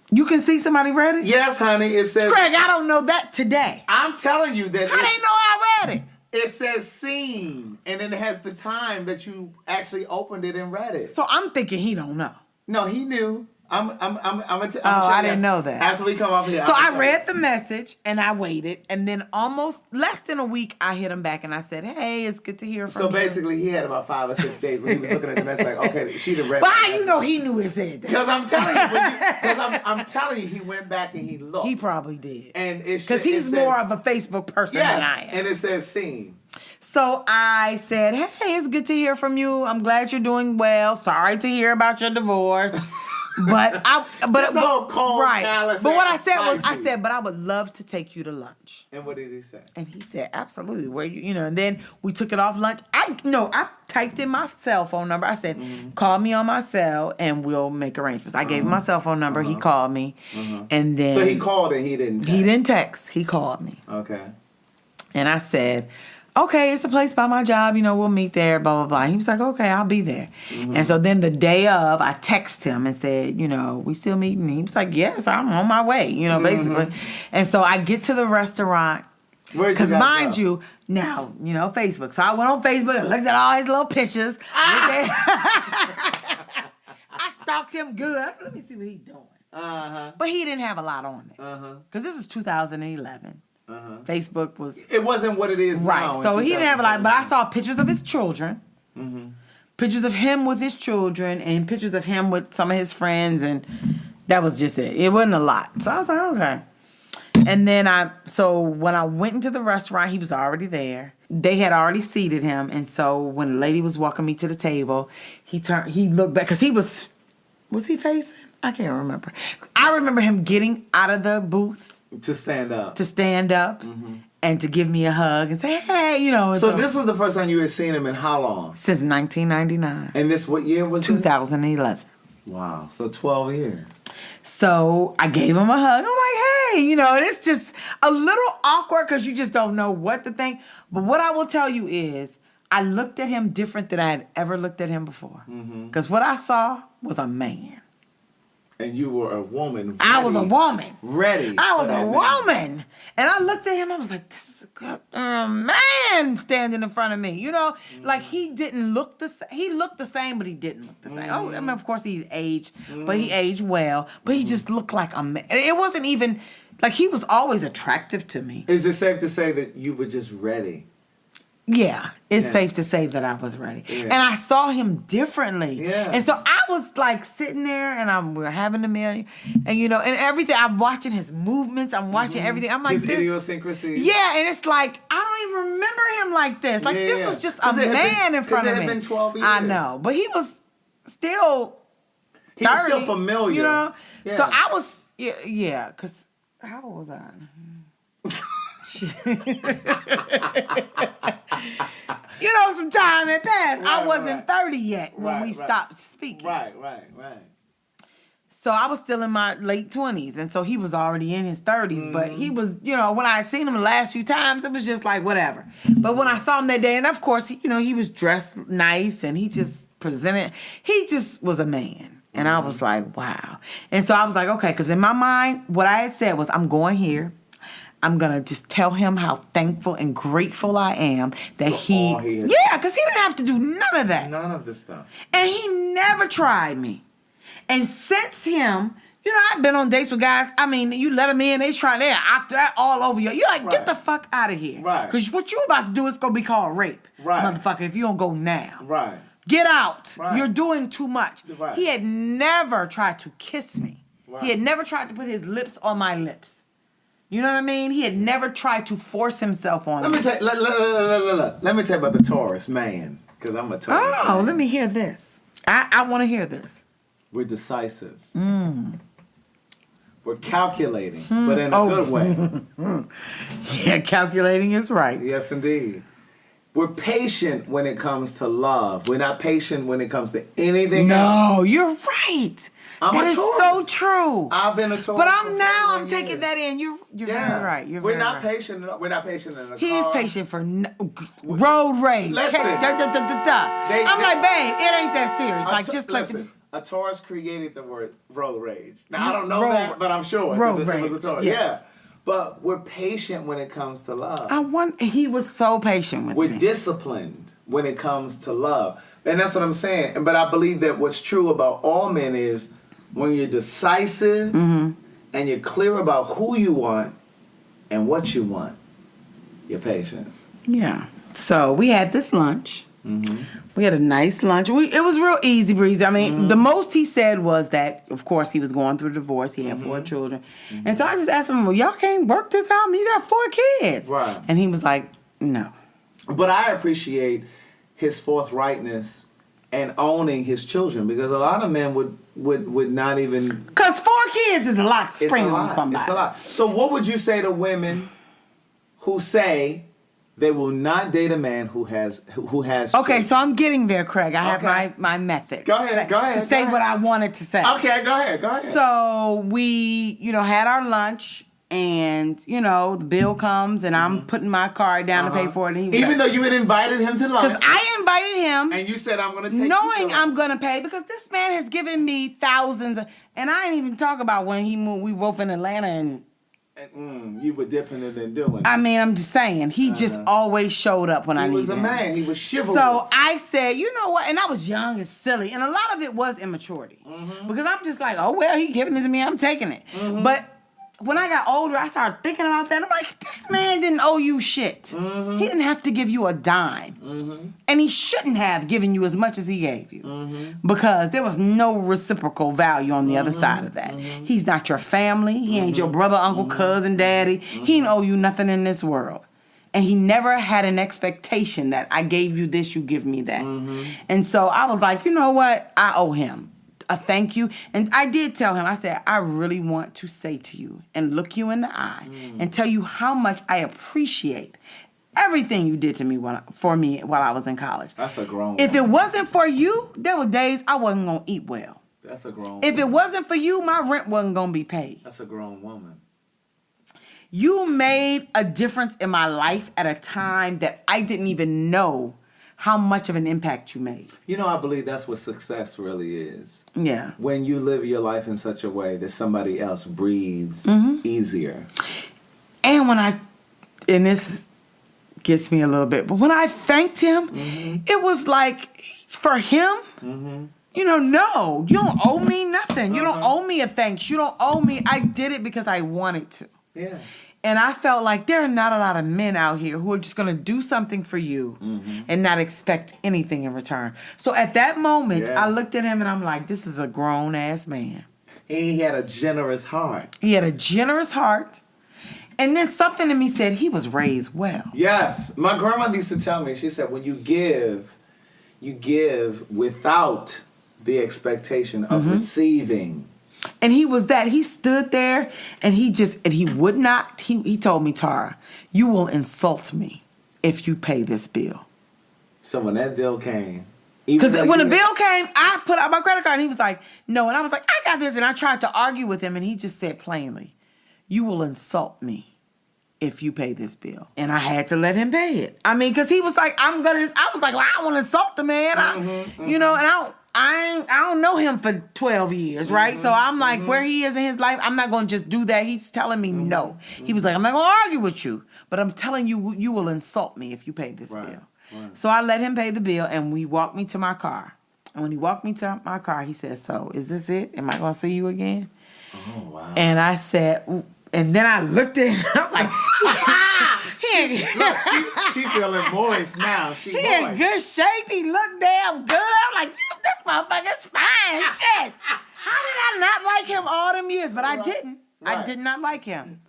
You can see somebody read it? Yes, honey. It says... Craig, I don't know that today. I'm telling you that... I didn't know I read it. It says seen, and then it has the time that you actually opened it and read it. So I'm thinking he don't know. No, he knew. I didn't know that. After we come off here. So I read the message and I waited, and then almost less than a week, I hit him back and I said, "Hey, it's good to hear from you." So basically, he had about 5 or 6 days when he was looking at the message, like, okay, she done read. But how you know he knew it said that? Because I'm telling you, I'm telling you, he went back and he looked. He probably did. And because he's more of a Facebook person than I am. And it says seen. So I said, "Hey, it's good to hear from you. I'm glad you're doing well. Sorry to hear about your divorce." But cold, right. callous, but what I said was, spicy. but I would love to take you to lunch. And what did he say? And he said, absolutely. Where you know, and then we took it off lunch. I typed in my cell phone number. I said, call me on my cell and we'll make arrangements. I gave him my cell phone number. He called me. And then so he called and he didn't text. He didn't text. He called me. Okay. And I said, okay, it's a place by my job, we'll meet there, blah, blah, blah. He was like, okay, I'll be there. And so then the day of, I texted him and said, we still meeting? He was like, yes, I'm on my way, basically. And so I get to the restaurant. Because mind you, now, Facebook. So I went on Facebook and looked at all his little pictures. I stalked him good. I said, let me see what he's doing. But he didn't have a lot on there. Because this is 2011. Facebook was... It wasn't what it is now. Right, so he didn't have a lot, but I saw pictures of his children, pictures of him with his children, and pictures of him with some of his friends, and that was just it. It wasn't a lot. So I was like, okay. And then when I went into the restaurant, he was already there. They had already seated him, and so when the lady was walking me to the table, he looked back, because he was he facing? I can't remember. I remember him getting out of the booth. To stand up. And to give me a hug and say, hey, So this was the first time you had seen him in how long? Since 1999. And this, what year was 2011. Wow, so 12 years. So I gave him a hug. I'm like, hey, and it's just a little awkward because you just don't know what to think. But what I will tell you is I looked at him different than I had ever looked at him before. Because what I saw was a man. And you were a woman. Ready, I was a woman. Ready. I was a woman. And I looked at him. I was like, this is a good man standing in front of me. Like he didn't look the same. He looked the same, but he didn't look the same. Oh, I mean, of course he aged, but he aged well. But he just looked like a man. It wasn't even, like he was always attractive to me. Is it safe to say that you were just ready? Yeah, it's safe to say that I was ready. Yeah. And I saw him differently. Yeah. And so I was like sitting there and we're having a meal and and everything. I'm watching his movements. I'm watching everything. I'm like, his idiosyncrasies. Yeah, and it's like, I don't even remember him like this. Like this was just a man in front of me. Because it had been 12 years. I know, but he was still 30. He was still familiar. Yeah. So I was, because how old was I? You know, some time had passed. I wasn't 30 yet when we stopped speaking. Right. So I was still in my late 20s, and so he was already in his 30s. But he was, you know, when I had seen him the last few times, it was just like whatever. But when I saw him that day, and of course, he was dressed nice, and he just presented. He just was a man, and I was like, wow. And so I was like, okay, because in my mind, what I had said was, I'm going here. I'm going to just tell him how thankful and grateful I am that he yeah, because he didn't have to do none of that. None of this stuff. And he never tried me. And since him, you know, I've been on dates with guys. I mean, you let them in, they're all over you. You're like, get the fuck out of here. Right. Because what you're about to do is going to be called rape. Right. Motherfucker, if you don't go now. Right. Get out. Right. You're doing too much. Right. He had never tried to kiss me. Right. He had never tried to put his lips on my lips. You know what I mean? He had never tried to force himself on me. Let me tell you about the Taurus man, because I'm a Taurus man. Oh, let me hear this. I want to hear this. We're decisive. We're calculating, but in a good way. Yeah, calculating is right. Yes, indeed. We're patient when it comes to love. We're not patient when it comes to anything else. No, you're right. I'm that a is Taurus. so true. I've been a Taurus. But I'm taking that in. You're very right. We're not patient. We're not patient in the car. He's patient for road rage. Listen. I'm like, babe, it ain't that serious. Listen. A Taurus created the word road rage. Now, I don't know that, but I'm sure road it was a rage, Taurus. yes. Yeah. But we're patient when it comes to love. He was so patient with me. We're disciplined when it comes to love. And that's what I'm saying. But I believe that what's true about all men is when you're decisive and you're clear about who you want and what you want, you're patient. Yeah. So we had this lunch. We had a nice lunch. It was real easy breezy. I mean, the most he said was that, of course, he was going through a divorce. He had 4 children. And so I just asked him, well, y'all can't work this out? I mean, you got 4 kids. Right. And he was like, no. But I appreciate his forthrightness and owning his children, because a lot of men would not even... Because 4 kids is a lot to spring on somebody. It's a lot. So what would you say to women who say they will not date a man who has Okay, children? so I'm getting there, Craig. I have my method. Go ahead. To say what I wanted to say. Okay, go ahead. So we, had our lunch, and, the bill comes, and I'm putting my card down to pay for it. And even though you had invited him to lunch. Because I invited him. And you said, I'm going to take knowing I'm going to pay, because this man has given me thousands. And I didn't even talk about when he moved. We both in Atlanta, and you were dipping it and doing it. I mean, I'm just saying, he just always showed up when I needed him. He was a man. He was chivalrous. So I said, you know what? And I was young and silly. And a lot of it was immaturity. Because I'm just like, oh, well, he giving this to me. I'm taking it. But when I got older, I started thinking about that. I'm like, this man didn't owe you shit. He didn't have to give you a dime. And he shouldn't have given you as much as he gave you. Because there was no reciprocal value on the other side of that. He's not your family. He ain't your brother, uncle, cousin, daddy. He didn't owe you nothing in this world. And he never had an expectation that I gave you this, you give me that. And so I was like, you know what? I owe him a thank you. And I did tell him, I said, I really want to say to you and look you in the eye and tell you how much I appreciate everything you did to me for me while I was in college. That's a grown woman. If it wasn't for you, there were days I wasn't going to eat well. That's a grown woman. If it wasn't for you, my rent wasn't going to be paid. That's a grown woman. You made a difference in my life at a time that I didn't even know how much of an impact you made. I believe that's what success really is. Yeah. When you live your life in such a way that somebody else breathes easier. And and this gets me a little bit, but when I thanked him, it was like, for him, no, you don't owe me nothing. You don't owe me a thanks. You don't owe me. I did it because I wanted to. Yeah. And I felt like there are not a lot of men out here who are just going to do something for you and not expect anything in return. So at that moment, I looked at him and I'm like, this is a grown-ass man. He had a generous heart. He had a generous heart. And then something in me said he was raised well. Yes. My grandma used to tell me, she said, when you give without the expectation of receiving. And he was that. He stood there and he would not, he told me, Tara, you will insult me if you pay this bill. So when that bill came, because when the bill came, I put out my credit card and he was like, no. And I was like, I got this. And I tried to argue with him and he just said plainly, you will insult me if you pay this bill. And I had to let him pay it. I mean, because he was like, I was like, well, I don't want to insult the man. You know, and I don't know him for 12 years, right? So I'm like, where he is in his life, I'm not going to just do that. He's telling me no. He was like, I'm not going to argue with you, but I'm telling you, you will insult me if you pay this bill. Right. So I let him pay the bill, and we walked me to my car. And when he walked me to my car, he said, so is this it? Am I going to see you again? Oh, wow. And I said, and then I looked at him, I'm like, she feeling moist now. He in good shape. He looked damn good. I'm like, this motherfucker's fine. Shit. How did I not like him all them years? But I didn't. Right. I did not like him.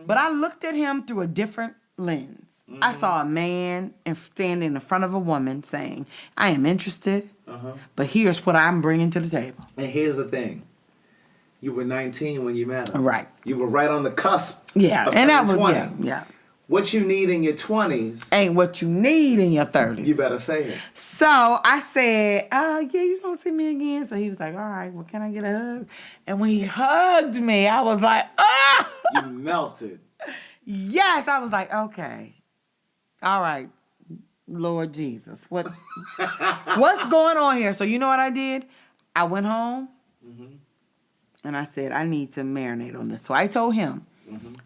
But I looked at him through a different lens. I saw a man standing in front of a woman saying, I am interested, but here's what I'm bringing to the table. And here's the thing. You were 19 when you met him. Right. You were right on the cusp. Yeah. Of And that was 20. yeah. What you need in your 20s ain't what you need in your 30s. You better say it. So I said, yeah, you gonna see me again? So he was like, all right, well, can I get a hug? And when he hugged me, I was like, oh! You melted. Yes, I was like, okay. All right, Lord Jesus. What's going on here? So you know what I did? I went home and I said, I need to marinate on this. So I told him,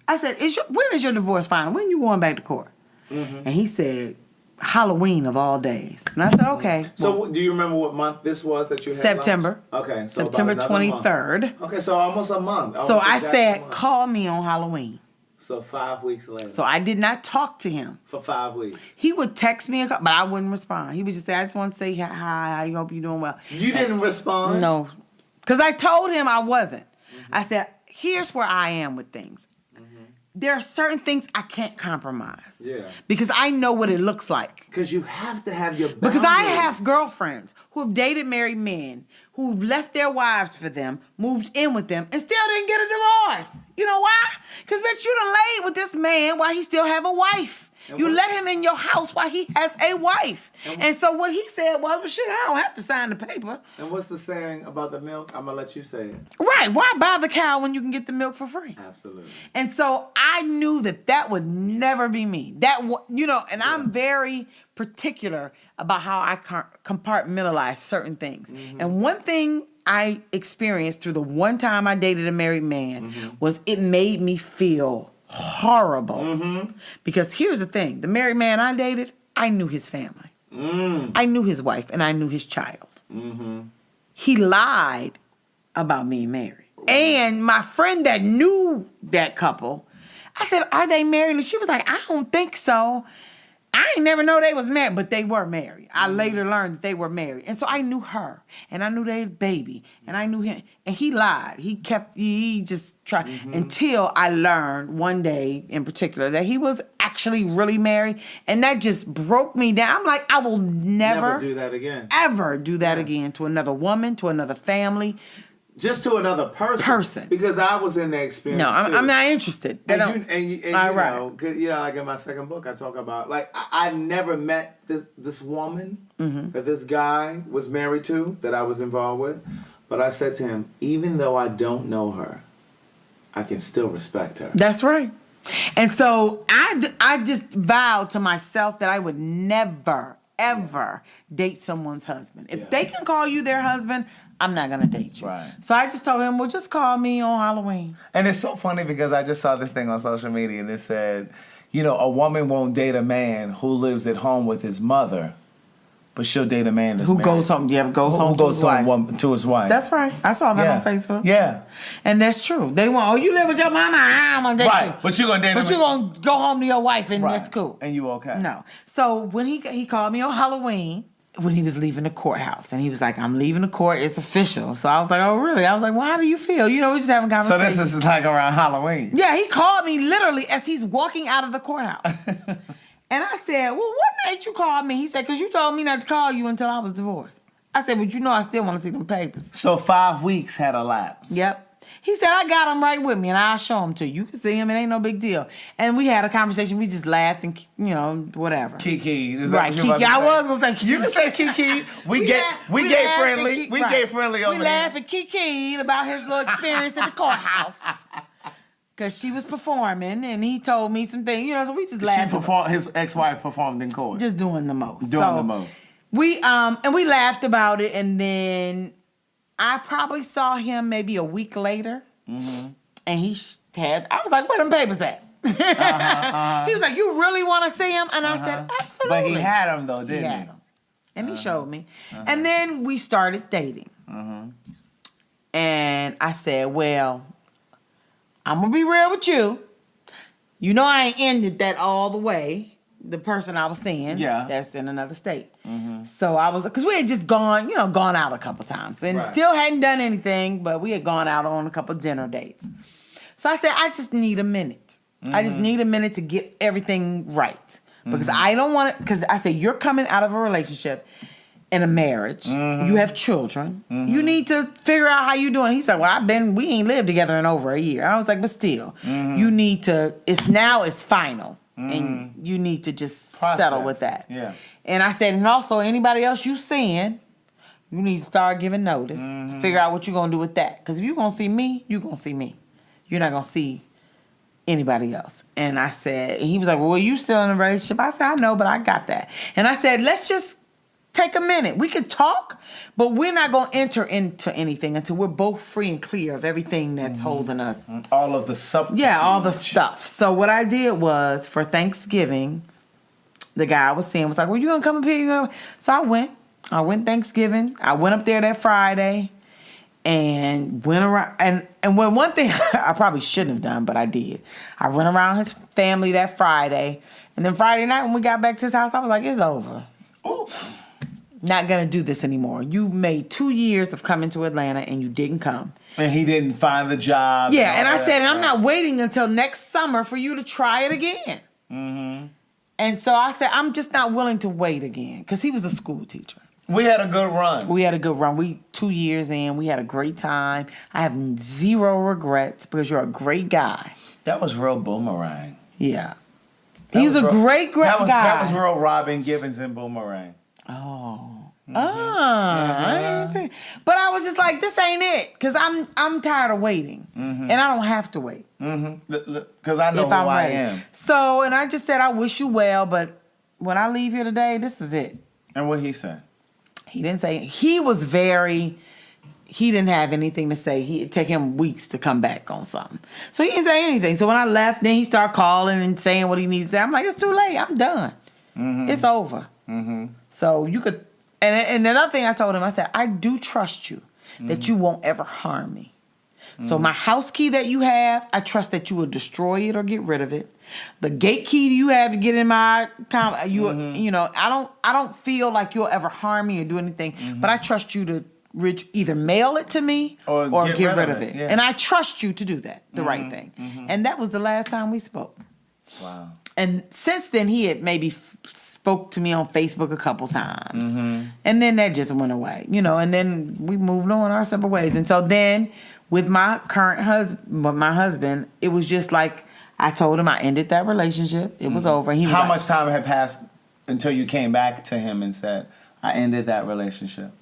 I said, when is your divorce final? When are you going back to court? And he said, Halloween of all days. And I said, okay. So do you remember what month this was that you had September. Lunch? Okay. So September 23rd. Okay, so almost a month. So I said, call me on Halloween. So 5 weeks later. So I did not talk to him. For 5 weeks. He would text me, but I wouldn't respond. He would just say, I just want to say hi, I hope you're doing well. You didn't respond? No. Because I told him I wasn't. I said, here's where I am with things. There are certain things I can't compromise. Yeah. Because I know what it looks like. Because you have to have your boundaries. Because I have girlfriends who have dated married men, who've left their wives for them, moved in with them, and still didn't get a divorce. You know why? Because, bitch, you done laid with this man while he still have a wife. You let him in your house while he has a wife. And so what he said was, well, shit, I don't have to sign the paper. And what's the saying about the milk? I'm going to let you say it. Right. Why buy the cow when you can get the milk for free? Absolutely. And so I knew that would never be me. And I'm very particular about how I compartmentalize certain things. And one thing I experienced through the one time I dated a married man was it made me feel horrible. Because here's the thing. The married man I dated, I knew his family. I knew his wife and I knew his child. He lied about being married. And my friend that knew that couple, I said, are they married? And she was like, I don't think so. I ain't never know they was married, but they were married. I later learned that they were married. And so I knew her, and I knew their baby, and I knew him. And he lied. He just tried until I learned one day in particular that he was actually really married. And that just broke me down. I'm like, I will never do that again. Ever do that again to another woman, to another family. Just to another person. Because I was in that experience. No, I'm not interested. And you know, cause, like in my second book, I talk about, like, I never met this woman that this guy was married to, that I was involved with. But I said to him, even though I don't know her, I can still respect her. That's right. And so I just vowed to myself that I would never, ever date someone's husband. If they can call you their husband, I'm not going to date you. Right. So I just told him, well, just call me on Halloween. And it's so funny because I just saw this thing on social media and it said, a woman won't date a man who lives at home with his mother, but she'll date a man that's who married. Goes home to his wife. That's right. I saw that on Facebook. Yeah. And that's true. They want, you live with your mama, I'm going to date you. Right, but you're going to date him. But you're going to go home to your wife and that's cool. And you okay. No. So when he called me on Halloween, when he was leaving the courthouse, and he was like, I'm leaving the court, it's official. So I was like, oh, really? I was like, well, how do you feel? We're just having conversation. So this is like around Halloween. Yeah, he called me literally as he's walking out of the courthouse. And I said, well, what made you call me? He said, because you told me not to call you until I was divorced. I said, but I still want to see them papers. So 5 weeks had elapsed. Yep. He said, I got him right with me, and I'll show him to you. You can see him. It ain't no big deal. And we had a conversation. We just laughed and, whatever. Kiki. Is right, that Kiki. I was going to say Kiki. You can say Kiki. We gay friendly. We gay friendly over here. We here. laughed at Kiki about his little experience at the courthouse. Because she was performing, and he told me some things. So we just laughed. His ex-wife performed in court. Just doing the most. Doing the most. We laughed about it, and then I probably saw him maybe a week later, and I was like, where them papers at? He was like, you really want to see him? And I said, absolutely. But he had them, though, didn't he? Had them. And he showed me. And then we started dating. And I said, well, I'm going to be real with you. I ain't ended that all the way. The person I was seeing, that's in another state. So I was, because we had just gone out a couple times and still hadn't done anything, but we had gone out on a couple dinner dates. So I said, I just need a minute. I just need a minute to get everything right. Because I don't want it, because I said, you're coming out of a relationship in a marriage. You have children. You need to figure out how you're doing. He said, well, we ain't lived together in over a year. I was like, but still, you need to, it's final. And you need to just settle with that. Yeah. And I said, and also anybody else you seeing, you need to start giving notice to figure out what you're going to do with that. Because if you're going to see me, you're going to see me. You're not going to see anybody else. And I said, and he was like, well, you still in a relationship? I said, I know, but I got that. And I said, let's just take a minute. We could talk, but we're not going to enter into anything until we're both free and clear of everything that's holding us. All of the subterfuge. Yeah, all the stuff. So what I did was, for Thanksgiving, the guy I was seeing was like, well, you going to come up here? So I went Thanksgiving. I went up there that Friday and went around. And one thing I probably shouldn't have done, but I did. I went around his family that Friday. And then Friday night when we got back to his house, I was like, it's over. Ooh. Not going to do this anymore. You made 2 years of coming to Atlanta and you didn't come. And he didn't find the job. Yeah, and I said, I'm not waiting until next summer for you to try it again. And so I said, I'm just not willing to wait again. Because he was a school teacher. We had a good run. 2 years in, we had a great time. I have zero regrets because you're a great guy. That was real Boomerang. Yeah. He's a great guy. That was real Robin Givens in Boomerang. Oh. But I was just like, this ain't it, because I'm tired of waiting, and I don't have to wait. Because I know who I am. So, and I just said, I wish you well, but when I leave here today, this is it. And what he said? He didn't say. He didn't have anything to say. It'd take him weeks to come back on something. So he didn't say anything. So when I left, then he started calling and saying what he needs to say. I'm like, it's too late. I'm done. It's over. So you could, and another thing I told him, I said, I do trust you that you won't ever harm me. So my house key that you have, I trust that you will destroy it or get rid of it. The gate key you have to get in my I don't feel like you'll ever harm me or do anything, but I trust you to either mail it to me or get rid of it. Yeah. And I trust you to do that, the right thing. And that was the last time we spoke. Wow. And since then, he had maybe spoke to me on Facebook a couple times. And then that just went away, and then we moved on our separate ways. And so then with my current husband, it was just like, I told him I ended that relationship. It was over. He was How much time had passed until you came back to him and said, I ended that relationship?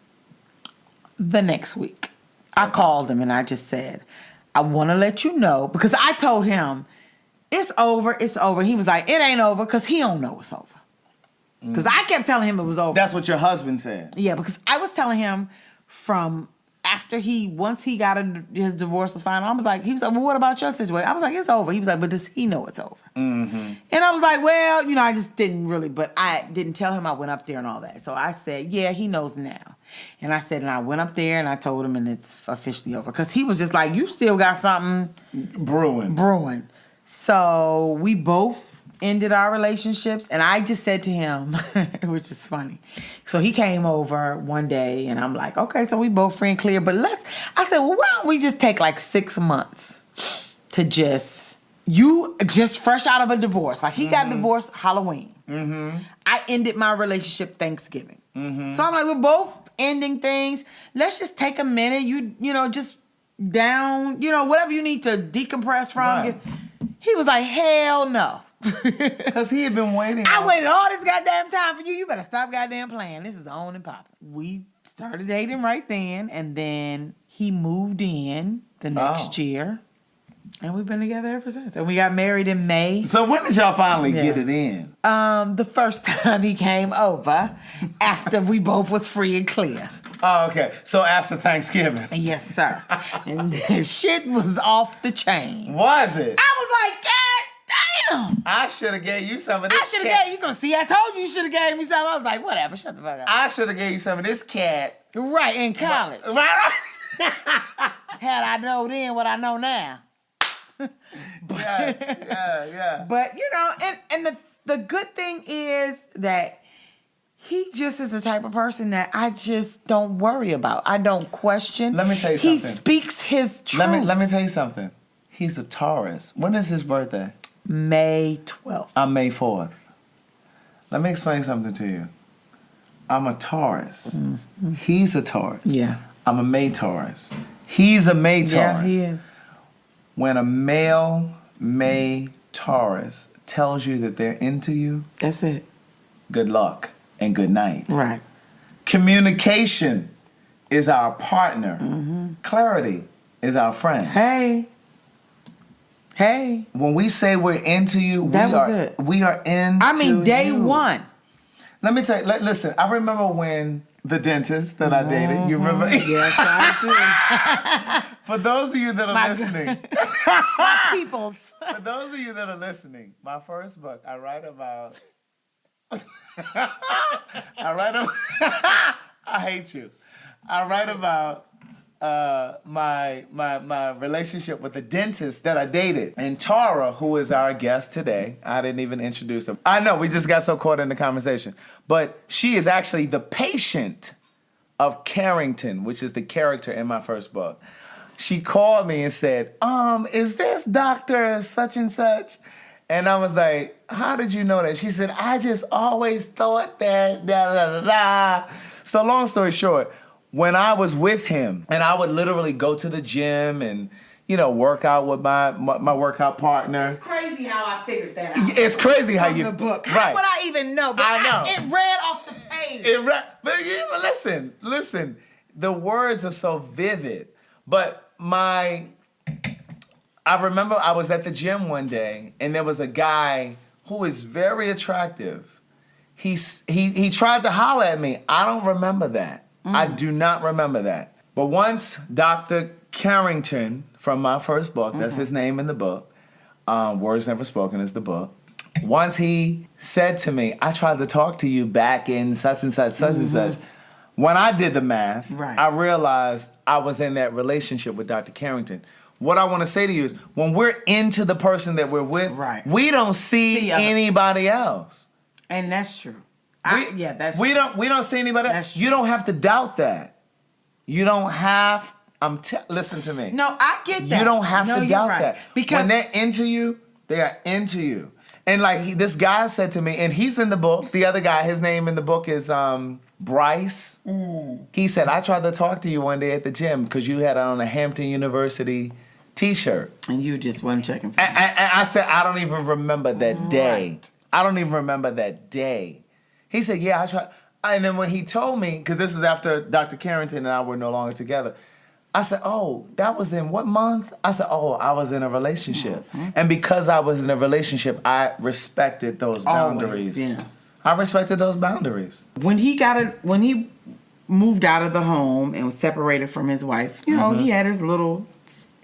The next week. I called him and I just said, I want to let you know, because I told him, it's over. He was like, it ain't over, because he don't know it's over. Because I kept telling him it was over. That's what your husband said. Yeah, because I was telling him from after once he got his divorce was final, he was like, well, what about your situation? I was like, it's over. He was like, but does he know it's over? And I was like, well, I just didn't really, but I didn't tell him I went up there and all that. So I said, yeah, he knows now. And I said, and I went up there and I told him, and it's officially over. Because he was just like, you still got something brewing. So we both ended our relationships, and I just said to him, which is funny. So he came over one day, and I'm like, okay, so we both free and clear, but I said, well, why don't we just take like 6 months to just fresh out of a divorce. Like he got divorced Halloween. I ended my relationship Thanksgiving. So I'm like, we're both ending things. Let's just take a minute. Just down, whatever you need to decompress from. Right. He was like, hell no. Because he had been waiting. I waited all this goddamn time for you. You better stop goddamn playing. This is on and popping. We started dating right then, and then he moved in the next year. And we've been together ever since. And we got married in May. So when did y'all finally get it in? The first time he came over, after we both was free and clear. Oh, okay. So after Thanksgiving. Yes, sir. And the shit was off the chain. Was it? I was like, God damn. I should have gave you some of this. I should have gave you some. See, I told you should have gave me some. I was like, whatever, shut the fuck up. I should have gave you some of this cat. Right, in college. Right. Had I known then what I know now. Yes, yeah. But, and the good thing is that he just is the type of person that I just don't worry about. I don't question. Let me tell you something. He speaks his truth. Let me tell you something. He's a Taurus. When is his birthday? May 12th. I'm May 4th. Let me explain something to you. I'm a Taurus. Mm-hmm. He's a Taurus. Yeah. I'm a May Taurus. He's a May Taurus. Yeah, he is. When a male May Taurus tells you that they're into you, that's it. Good luck and good night. Right. Communication is our partner. Mm-hmm. Clarity is our friend. Hey. When we say we're into you, we are into you. Day one. Let me tell you, listen, I remember when the dentist that I dated, you remember? Yes, I do. For those of you that are listening. My peoples. For those of you that are listening, my first book, I write about... I hate you. I write about my relationship with the dentist that I dated. And Tara, who is our guest today, I didn't even introduce her. I know, we just got so caught in the conversation. But she is actually the patient of Carrington, which is the character in my first book. She called me and said, is this Dr. such and such? And I was like, how did you know that? She said, I just always thought that, da, da, da, da. So long story short, when I was with him, and I would literally go to the gym and, work out with my workout partner. It's crazy how I figured that out. It's crazy how you... the book. Right. How would I even know? But I know. It read off the page. But listen. The words are so vivid. But I remember I was at the gym one day, and there was a guy who is very attractive. He tried to holler at me. I don't remember that. I do not remember that. But once Dr. Carrington from my first book, that's his name in the book, Words Never Spoken is the book. Once he said to me, I tried to talk to you back in such and such, such and such. When I did the math, I realized I was in that relationship with Dr. Carrington. What I want to say to you is, when we're into the person that we're with, we don't see anybody else. And that's true. That's we don't see anybody else. You don't have to doubt that. You don't have. Listen to me. No, I get that. You don't have to doubt that because when they're into you, they are into you. And like this guy said to me, and he's in the book. The other guy, his name in the book is Bryce. He said, I tried to talk to you one day at the gym because you had on a Hampton University T-shirt, and you just wasn't checking. And I said, I don't even remember that day. I don't even remember that day. He said, yeah, I tried. And then when he told me, because this was after Dr. Carrington and I were no longer together, I said, oh, that was in what month? I said, oh, I was in a relationship. And because I was in a relationship, I respected those boundaries. Yeah. I respected those boundaries. When he moved out of the home and was separated from his wife, he had his little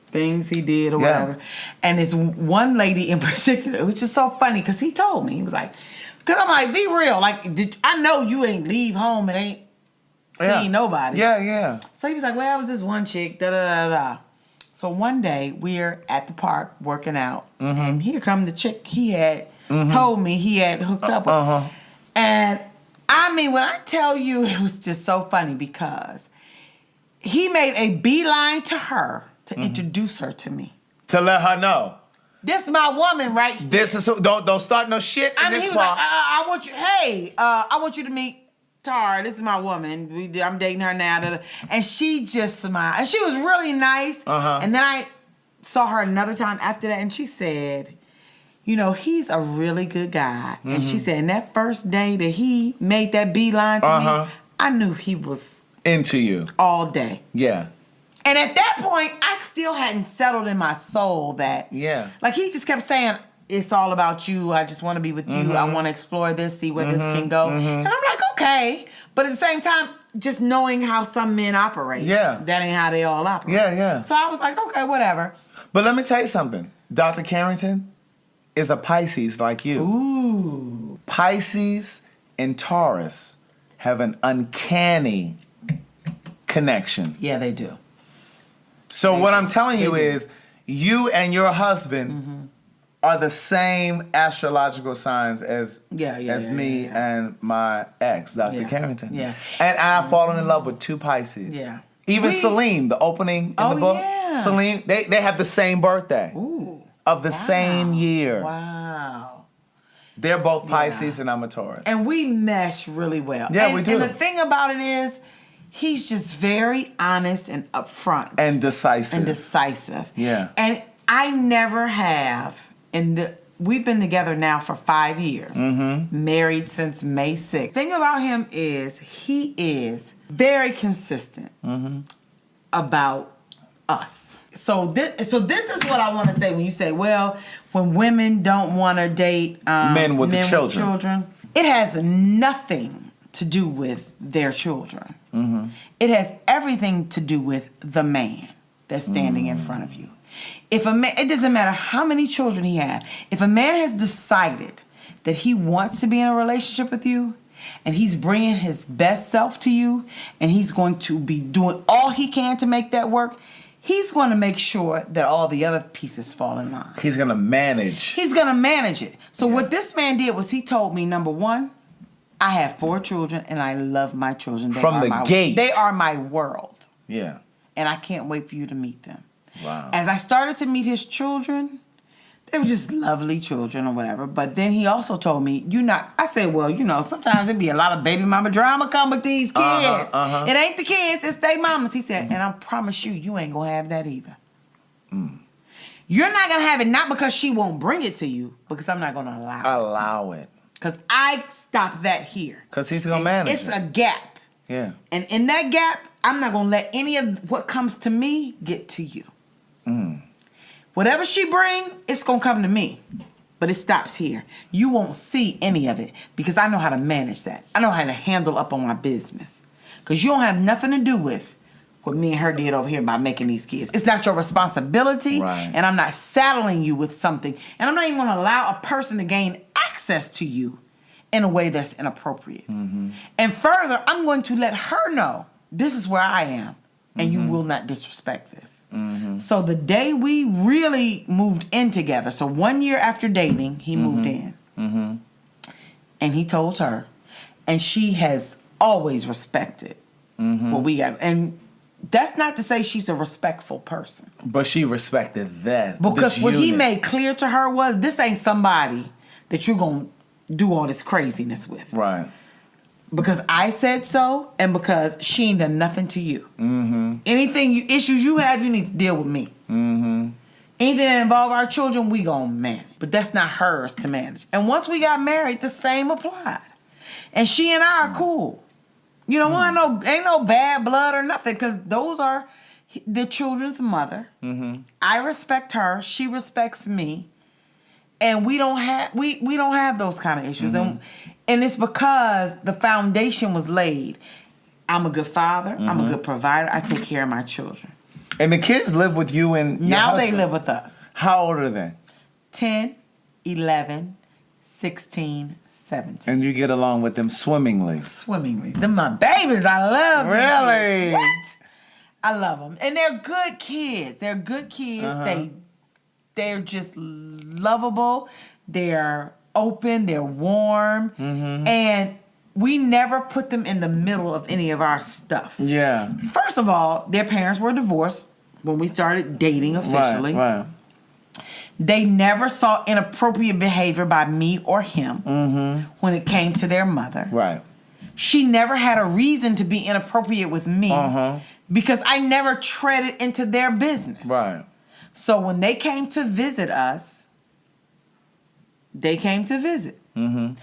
things he did or whatever. And this one lady in particular, it was just so funny because he told me, he was like, because I'm like, be real. Like, I know you ain't leave home and ain't seen nobody. Yeah. So he was like, well, I was this one chick, da-da-da-da. So one day, we're at the park working out. And here come the chick he had told me he had hooked up with. And, I mean, when I tell you, it was just so funny because he made a beeline to her to introduce her to me. To let her know. This is my woman, right here. This is don't start no shit in this he was park. like, I want you to meet Tara, this is my woman. I'm dating her now. And she just smiled. And she was really nice. And then I saw her another time after that, and she said, you know, he's a really good guy. And she said, and that first day that he made that beeline to me, I knew he was into you all day. Yeah. And at that point, I still hadn't settled in my soul that, like he just kept saying, it's all about you. I just want to be with you. I want to explore this, see where this can go. And I'm like, okay. But at the same time, just knowing how some men operate. That ain't how they all operate. So I was like, okay, whatever. But let me tell you something. Dr. Carrington is a Pisces like you. Ooh. Pisces and Taurus have an uncanny connection. Yeah, they do. So what I'm telling you is, you and your husband are the same astrological signs as me and my ex, Dr. Carrington. And I've fallen in love with two Pisces. Even Celine, the opening in the book, Celine, they have the same birthday of the same year. Wow. They're both Pisces and I'm a Taurus. And we mesh really well. Yeah, we do. And the thing about it is, he's just very honest and upfront. And decisive. Yeah. And I never have, we've been together now for 5 years. Married since May 6th. Thing about him is, he is very consistent about us. So this is what I want to say when you say, well, when women don't want to date men with children, it has nothing to do with their children. It has everything to do with the man that's standing in front of you. If a man, it doesn't matter how many children he has. If a man has decided that he wants to be in a relationship with you, and he's bringing his best self to you, and he's going to be doing all he can to make that work, he's going to make sure that all the other pieces fall in line. He's going to manage. He's going to manage it. So what this man did was he told me, number one, I have 4 children, and I love my children. From the gate. They are my world. Yeah. And I can't wait for you to meet them. Wow. As I started to meet his children, they were just lovely children or whatever. But then he also told me, I said, well, sometimes there be a lot of baby mama drama come with these kids. It ain't the kids, it's they mamas. He said, and I promise you ain't going to have that either. You're not going to have it, not because she won't bring it to you, because I'm not going to allow it. Because I stopped that here. Because he's going to manage it. It's a gap. Yeah. And in that gap, I'm not going to let any of what comes to me get to you. Whatever she bring, it's going to come to me. But it stops here. You won't see any of it because I know how to manage that. I know how to handle up on my business. Because you don't have nothing to do with what me and her did over here by making these kids. It's not your responsibility. Right. And I'm not saddling you with something. And I'm not even going to allow a person to gain access to you in a way that's inappropriate. And further, I'm going to let her know this is where I am. And you will not disrespect this. So the day we really moved in together, so 1 year after dating, he moved in. And he told her. And she has always respected what we got. And that's not to say she's a respectful person. But she respected that. Because what he made clear to her was, this ain't somebody that you're going to do all this craziness with. Right. Because I said so, and because she ain't done nothing to you. Anything issues you have, you need to deal with me. Anything that involve our children, we gonna manage. But that's not hers to manage. And once we got married, the same applied. And she and I are cool. Ain't no bad blood or nothing, because those are the children's mother. I respect her. She respects me. And we don't have those kind of issues. And it's because the foundation was laid. I'm a good father. I'm a good provider. I take care of my children. And the kids live with you and your now husband. They live with us. How old are they? 10, 11, 16, 17. And you get along with them swimmingly. They're my babies. I love them. Really? What? I love them. And they're good kids. They're just lovable. They're open. They're warm. And we never put them in the middle of any of our stuff. Yeah. First of all, their parents were divorced when we started dating officially. Right. They never saw inappropriate behavior by me or him when it came to their mother. Right. she never had a reason to be inappropriate with me because I never treaded into their business. Right. So when they came to visit us, they came to visit. And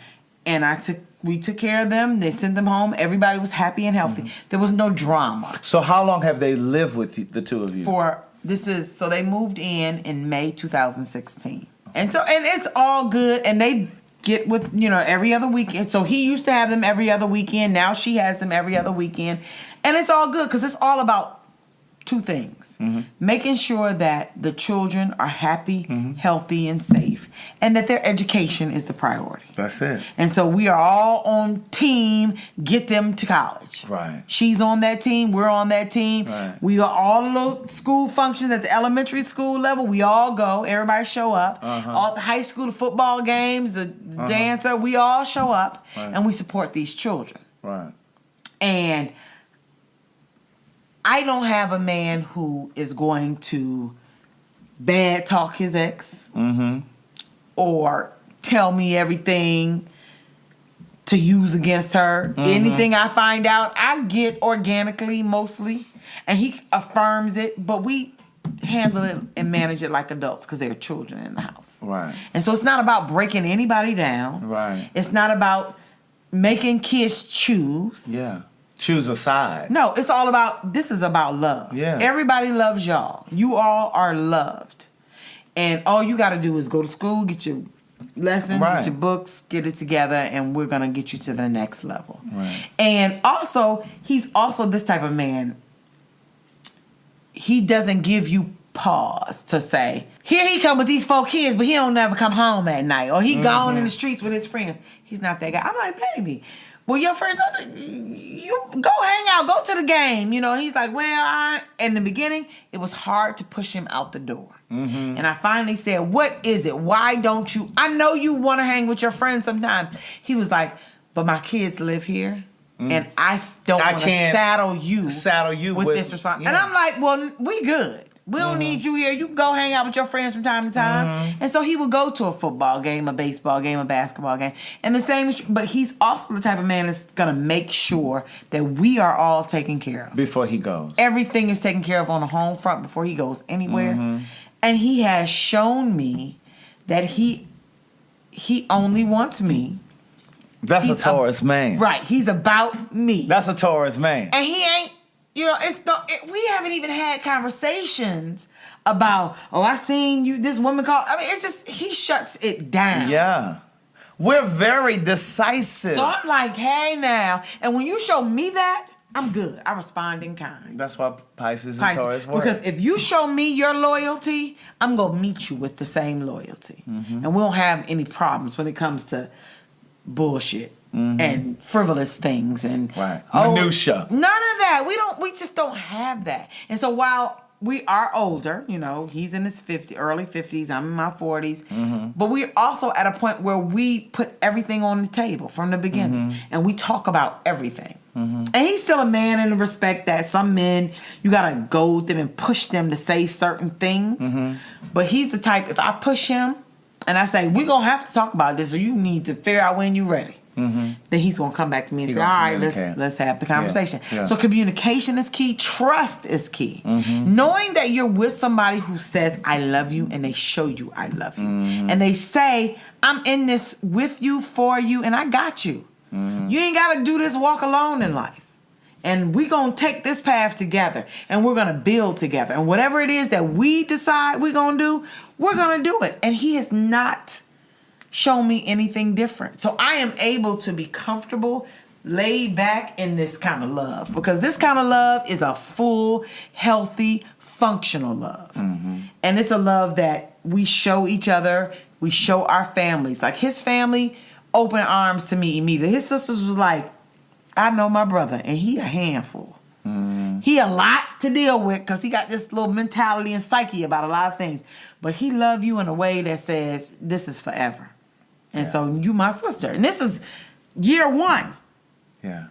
we took care of them. They sent them home. Everybody was happy and healthy. There was no drama. So how long have they lived with the two of you? So they moved in May 2016. And it's all good. And they get with, every other weekend. So he used to have them every other weekend. Now she has them every other weekend. And it's all good because it's all about two things. Making sure that the children are happy, healthy, and safe. And that their education is the priority. That's it. And so we are all on team, get them to college. Right. She's on that team, we're on that team. Right. We are all the little school functions at the elementary school level. We all go, everybody show up. All the high school, the football games, the dancer, we all show up. Right. And we support these children. Right. And I don't have a man who is going to bad talk his ex or tell me everything to use against her. Anything I find out, I get organically mostly, and he affirms it, but we handle it and manage it like adults because there are children in the house. Right. And so it's not about breaking anybody down. Right. It's not about making kids choose. Yeah. Choose a side. No, it's all about, this is about love. Yeah. Everybody loves y'all. You all are loved. And all you got to do is go to school, get your lessons, get your books, get it together, and we're going to get you to the next level. Right. And also, he's also this type of man. He doesn't give you pause to say, here he come with these 4 kids, but he don't never come home at night. Or he gone in the streets with his friends. He's not that guy. I'm like, baby, well, your friends, you go hang out, go to the game. He's like, well, in the beginning, it was hard to push him out the door. And I finally said, what is it? Why don't you? I know you want to hang with your friends sometimes. He was like, but my kids live here. And I don't want to saddle you with this responsibility. And I'm like, well, we good. We don't need you here. You can go hang out with your friends from time to time. And so he would go to a football game, a baseball game, a basketball game. And the same is true, but he's also the type of man that's going to make sure that we are all taken care of. Before he goes. Everything is taken care of on the home front before he goes anywhere. And he has shown me that he only wants me. That's a Taurus man. Right. He's about me. That's a Taurus man. And he ain't, we haven't even had conversations about, I seen you, this woman called. I mean, it's just, he shuts it down. Yeah. We're very decisive. So I'm like, hey now. And when you show me that, I'm good. I respond in kind. That's why Pisces and Taurus work. Because if you show me your loyalty, I'm going to meet you with the same loyalty. And we don't have any problems when it comes to bullshit. And frivolous things and minutia. None of that. We just don't have that. And so while we are older, he's in his early 50s, I'm in my 40s, but we're also at a point where we put everything on the table from the beginning and we talk about everything. And he's still a man in the respect that some men, you gotta go with them and push them to say certain things. But he's the type, if I push him and I say, we're gonna have to talk about this or you need to figure out when you're ready. Then he's gonna come back to me and say, all right, let's have the conversation. Yeah. So communication is key. Trust is key. Knowing that you're with somebody who says, I love you, and they show you I love you. And they say, I'm in this with you, for you, and I got you. You ain't gotta do this walk alone in life. And we're gonna take this path together and we're gonna build together. And whatever it is that we decide we're gonna do, we're gonna do it. And he has not show me anything different. So I am able to be comfortable, laid back in this kind of love. Because this kind of love is a full, healthy, functional love. And it's a love that we show each other, we show our families. Like his family, open arms to me immediately. His sisters was like, I know my brother, and he a handful. He a lot to deal with because he got this little mentality and psyche about a lot of things. But he love you in a way that says, this is forever. And so you my sister. And this is year 1. Yeah.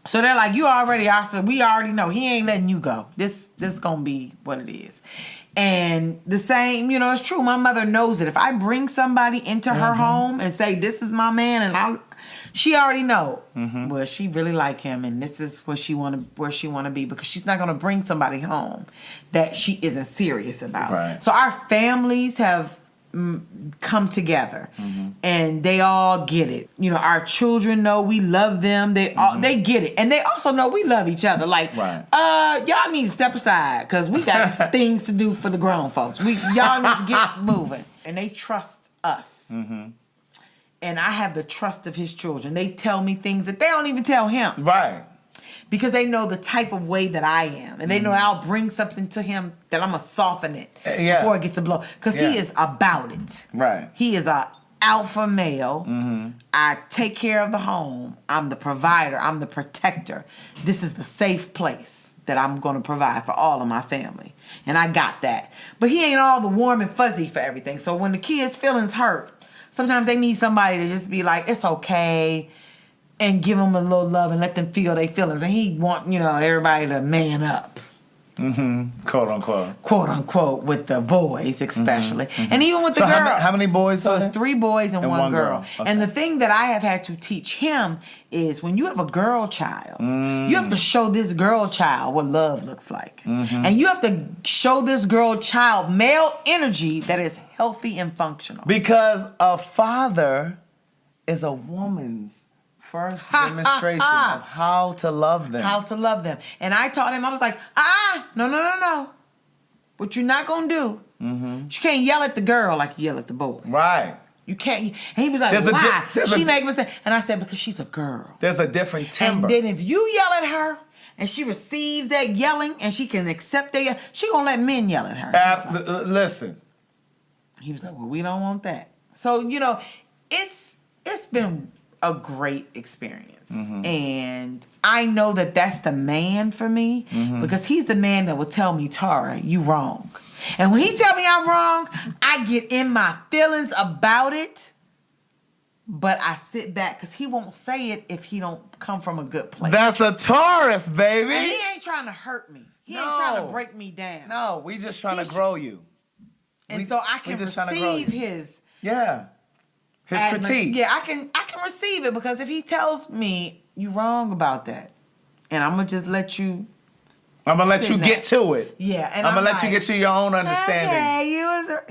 So they're like, you already are, so we already know. He ain't letting you go. This gonna be what it is. And the same, it's true. My mother knows it. If I bring somebody into her home and say, this is my man, and She already know. Well, she really like him, and this is where she want to be, because she's not gonna bring somebody home that she isn't serious about. Right. So our families have come together, and they all get it. You know, our children know we love them. They get it, and they also know we love each other. Like, y'all need to step aside because we got things to do for the grown folks. Y'all need to get moving, and they trust us. And I have the trust of his children. They tell me things that they don't even tell him. Right. Because they know the type of way that I am. And they know I'll bring something to him that I'm going to soften it before it gets to blow. Because he is about it. Right. He is a alpha male. I take care of the home. I'm the provider. I'm the protector. This is the safe place that I'm going to provide for all of my family. And I got that. But he ain't all the warm and fuzzy for everything. So when the kids' feelings hurt, sometimes they need somebody to just be like, it's okay, and give them a little love and let them feel their feelings. And he want, everybody to man up. Quote unquote. Quote unquote, with the boys especially. And even with the girls. How many boys So are there? it's 3 boys and one girl. Okay. And the thing that I have had to teach him is when you have a girl child, you have to show this girl child what love looks like. And you have to show this girl child male energy that is healthy and functional. Because a father is a woman's first demonstration of how to love them. How to love them. And I taught him, I was like, no. What you're not going to do, you can't yell at the girl like you yell at the boy. Right. You can't. And he was like, why? She make mistakes. And I said, because she's a girl. There's a different timbre. And then if you yell at her and she receives that yelling and she can accept that, she going to let men yell at her. Listen. He was like, well, we don't want that. So, it's been a great experience. And I know that that's the man for me because he's the man that will tell me, Tara, you wrong. And when he tell me I'm wrong, I get in my feelings about it, but I sit back because he won't say it if he don't come from a good place. That's a Taurus, baby. And he ain't trying to hurt me. He ain't trying to break me down. No, we just trying to grow you. And so I can receive his... Yeah. His critique. Yeah, I can receive it because if he tells me you wrong about that, and I'm gonna just let you. I'm gonna let you get to it. Yeah, and I'm gonna let you get to your own understanding. Okay,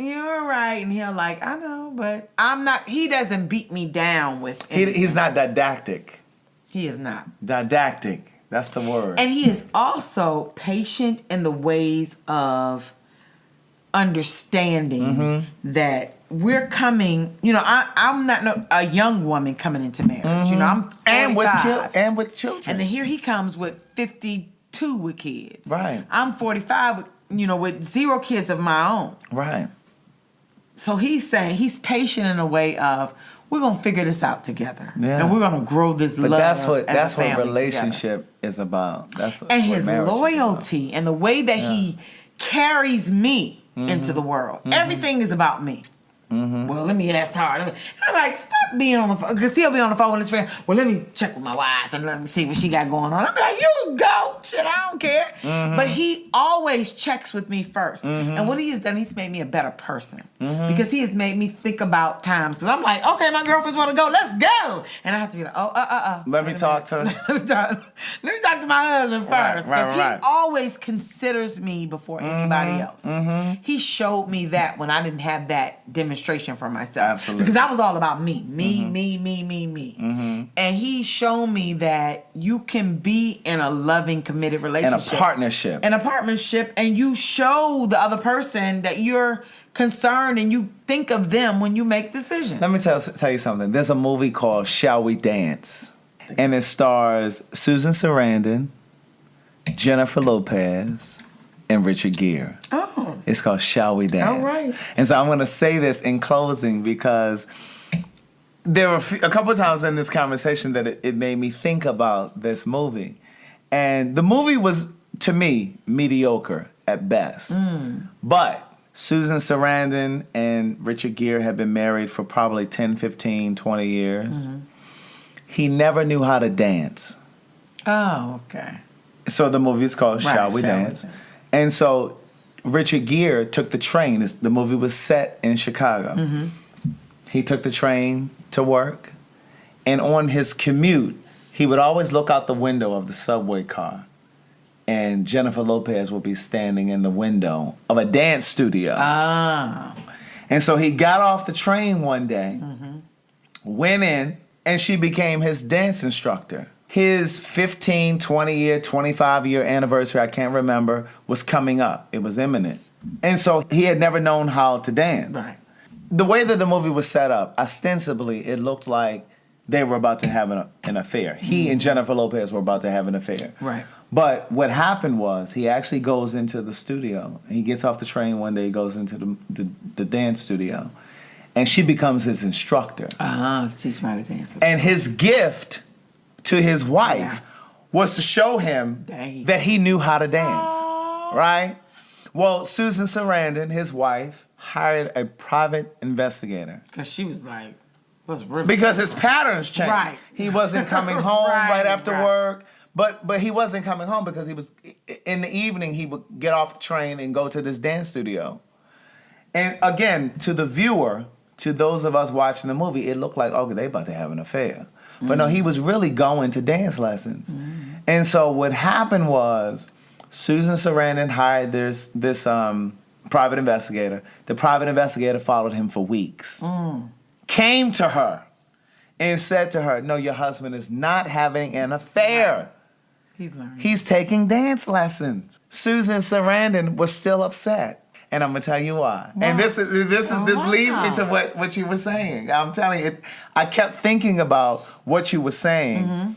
you were right, and he'll like, I know, but I'm not. He doesn't beat me down with. He's not didactic. He is not didactic. That's the word. And he is also patient in the ways of understanding that we're coming. I'm not a young woman coming into marriage. I'm 45. and with children. And then here he comes with 52 with kids. Right. I'm 45 with 0 kids of my own. Right. So he's saying he's patient in a way of we're gonna figure this out together. Yeah. And we're gonna grow this love. But that's what relationship is about. That's what his loyalty and the way that he carries me into the world. Everything is about me. Well, let me ask Tara. And I'm like, stop being on the phone. Because he'll be on the phone with his friend. Well, let me check with my wife and let me see what she got going on. I'm like, you go. Shit, I don't care. But he always checks with me first. And what he has done, he's made me a better person. Because he has made me think about times. Because I'm like, okay, my girlfriends want to go. Let's go. And I have to be like, Let me talk to let me talk to my husband first. Because he always considers me before anybody else. He showed me that when I didn't have that demonstration for myself. Absolutely. Because I was all about me. And he's shown me that you can be in a loving, committed relationship. In a partnership. And you show the other person that you're concerned and you think of them when you make decisions. Let me tell you something. There's a movie called Shall We Dance? And it stars Susan Sarandon, Jennifer Lopez, and Richard Gere. Oh. It's called Shall We Dance? All right. And so I'm going to say this in closing because there were a couple of times in this conversation that it made me think about this movie. And the movie was, to me, mediocre at best. But Susan Sarandon and Richard Gere have been married for probably 10, 15, 20 years. He never knew how to dance. Oh, okay. So the movie is called Shall We Dance? And so Richard Gere took the train. The movie was set in Chicago. He took the train to work, And on his commute, he would always look out the window of the subway car, and Jennifer Lopez would be standing in the window of a dance studio. Ah. And so he got off the train one day, went in, and she became his dance instructor. His 15, 20-year, 25-year anniversary, I can't remember, was coming up. It was imminent. And so he had never known how to dance. Right. The way that the movie was set up, ostensibly, it looked like they were about to have an affair. He and Jennifer Lopez were about to have an affair. Right. But what happened was he actually goes into the studio. He gets off the train one day, goes into the dance studio, and she becomes his instructor. Teach him how to dance. And his gift to his wife was to show him that he knew how to dance, right? Well, Susan Sarandon, his wife, hired a private investigator. Because she was like, what's really because his patterns changed. Right. He wasn't coming home right after right. work. But he wasn't coming home because he was, in the evening, he would get off the train and go to this dance studio. And again, to the viewer, to those of us watching the movie, it looked like, okay, they about to have an affair. But no, he was really going to dance lessons. And so what happened was Susan Sarandon hired this private investigator. The private investigator followed him for weeks. Came to her and said to her, no, your husband is not having an affair. He's learning. He's taking dance lessons. Susan Sarandon was still upset. And I'm gonna tell you why. Wow. And this leads me to what you were saying. I'm telling you, I kept thinking about what you were saying,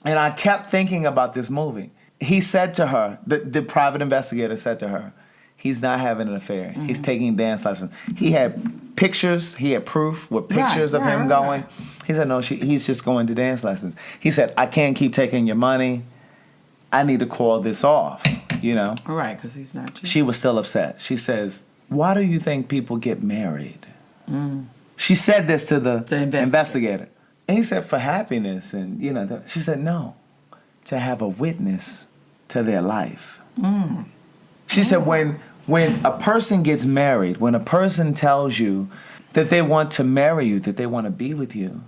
and I kept thinking about this movie. He said to her, the private investigator said to her, he's not having an affair. He's taking dance lessons. He had pictures, he had proof with pictures of him going. He said, no, he's just going to dance lessons. He said, I can't keep taking your money. I need to call this off, you know? Right, because he's not cheating. She was still upset. She says, why do you think people get married? She said this to the investigator. And he said, for happiness. And, you know, she said, no, to have a witness to their life. She said, when a person gets married, when a person tells you that they want to marry you, that they want to be with you,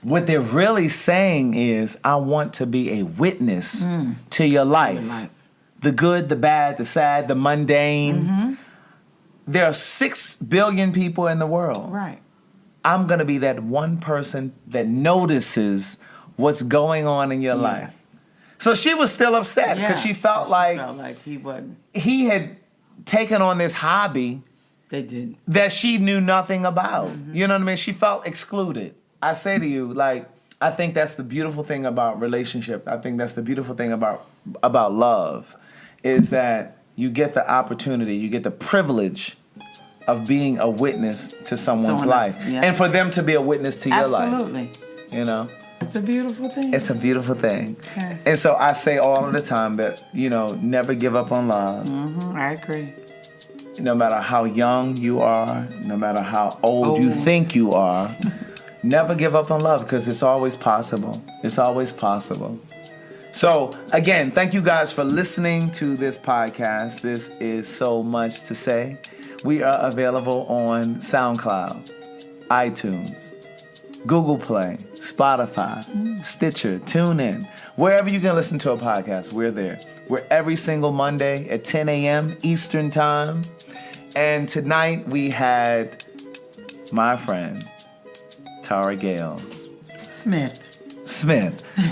what they're really saying is, I want to be a witness to your life. The good, the bad, the sad, the mundane. There are 6 billion people in the world. Right. I'm going to be that one person that notices what's going on in your life. So she was still upset because she felt like he wasn't. He had taken on this hobby that she knew nothing about. You know what I mean? She felt excluded. I say to you, like, I think that's the beautiful thing about relationship. I think that's the beautiful thing about love, is that you get the opportunity, you get the privilege of being a witness to someone's life. And for them to be a witness to your life. Absolutely. You know? It's a beautiful thing. It's a beautiful thing. Yes. And so I say all of the time that, you know, never give up on love. I agree. No matter how young you are, no matter how old you think you are, never give up on love, because it's always possible. It's always possible. So, again, thank you guys for listening to this podcast. This is So Much to Say. We are available on SoundCloud, iTunes, Google Play, Spotify, Stitcher, TuneIn. Wherever you can listen to a podcast, we're there. We're every single Monday at 10 a.m. Eastern Time. And tonight we had my friend, Tara Gales. Smith.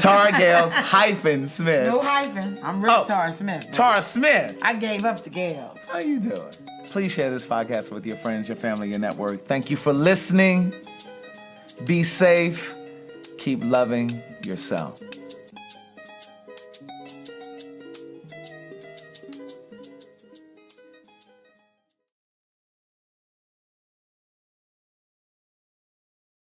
Tara Gales hyphen Smith. No hyphen. I'm really Tara Smith. Tara Smith. I gave up to Gales. How you doing? Please share this podcast with your friends, your family, your network. Thank you for listening. Be safe. Keep loving yourself.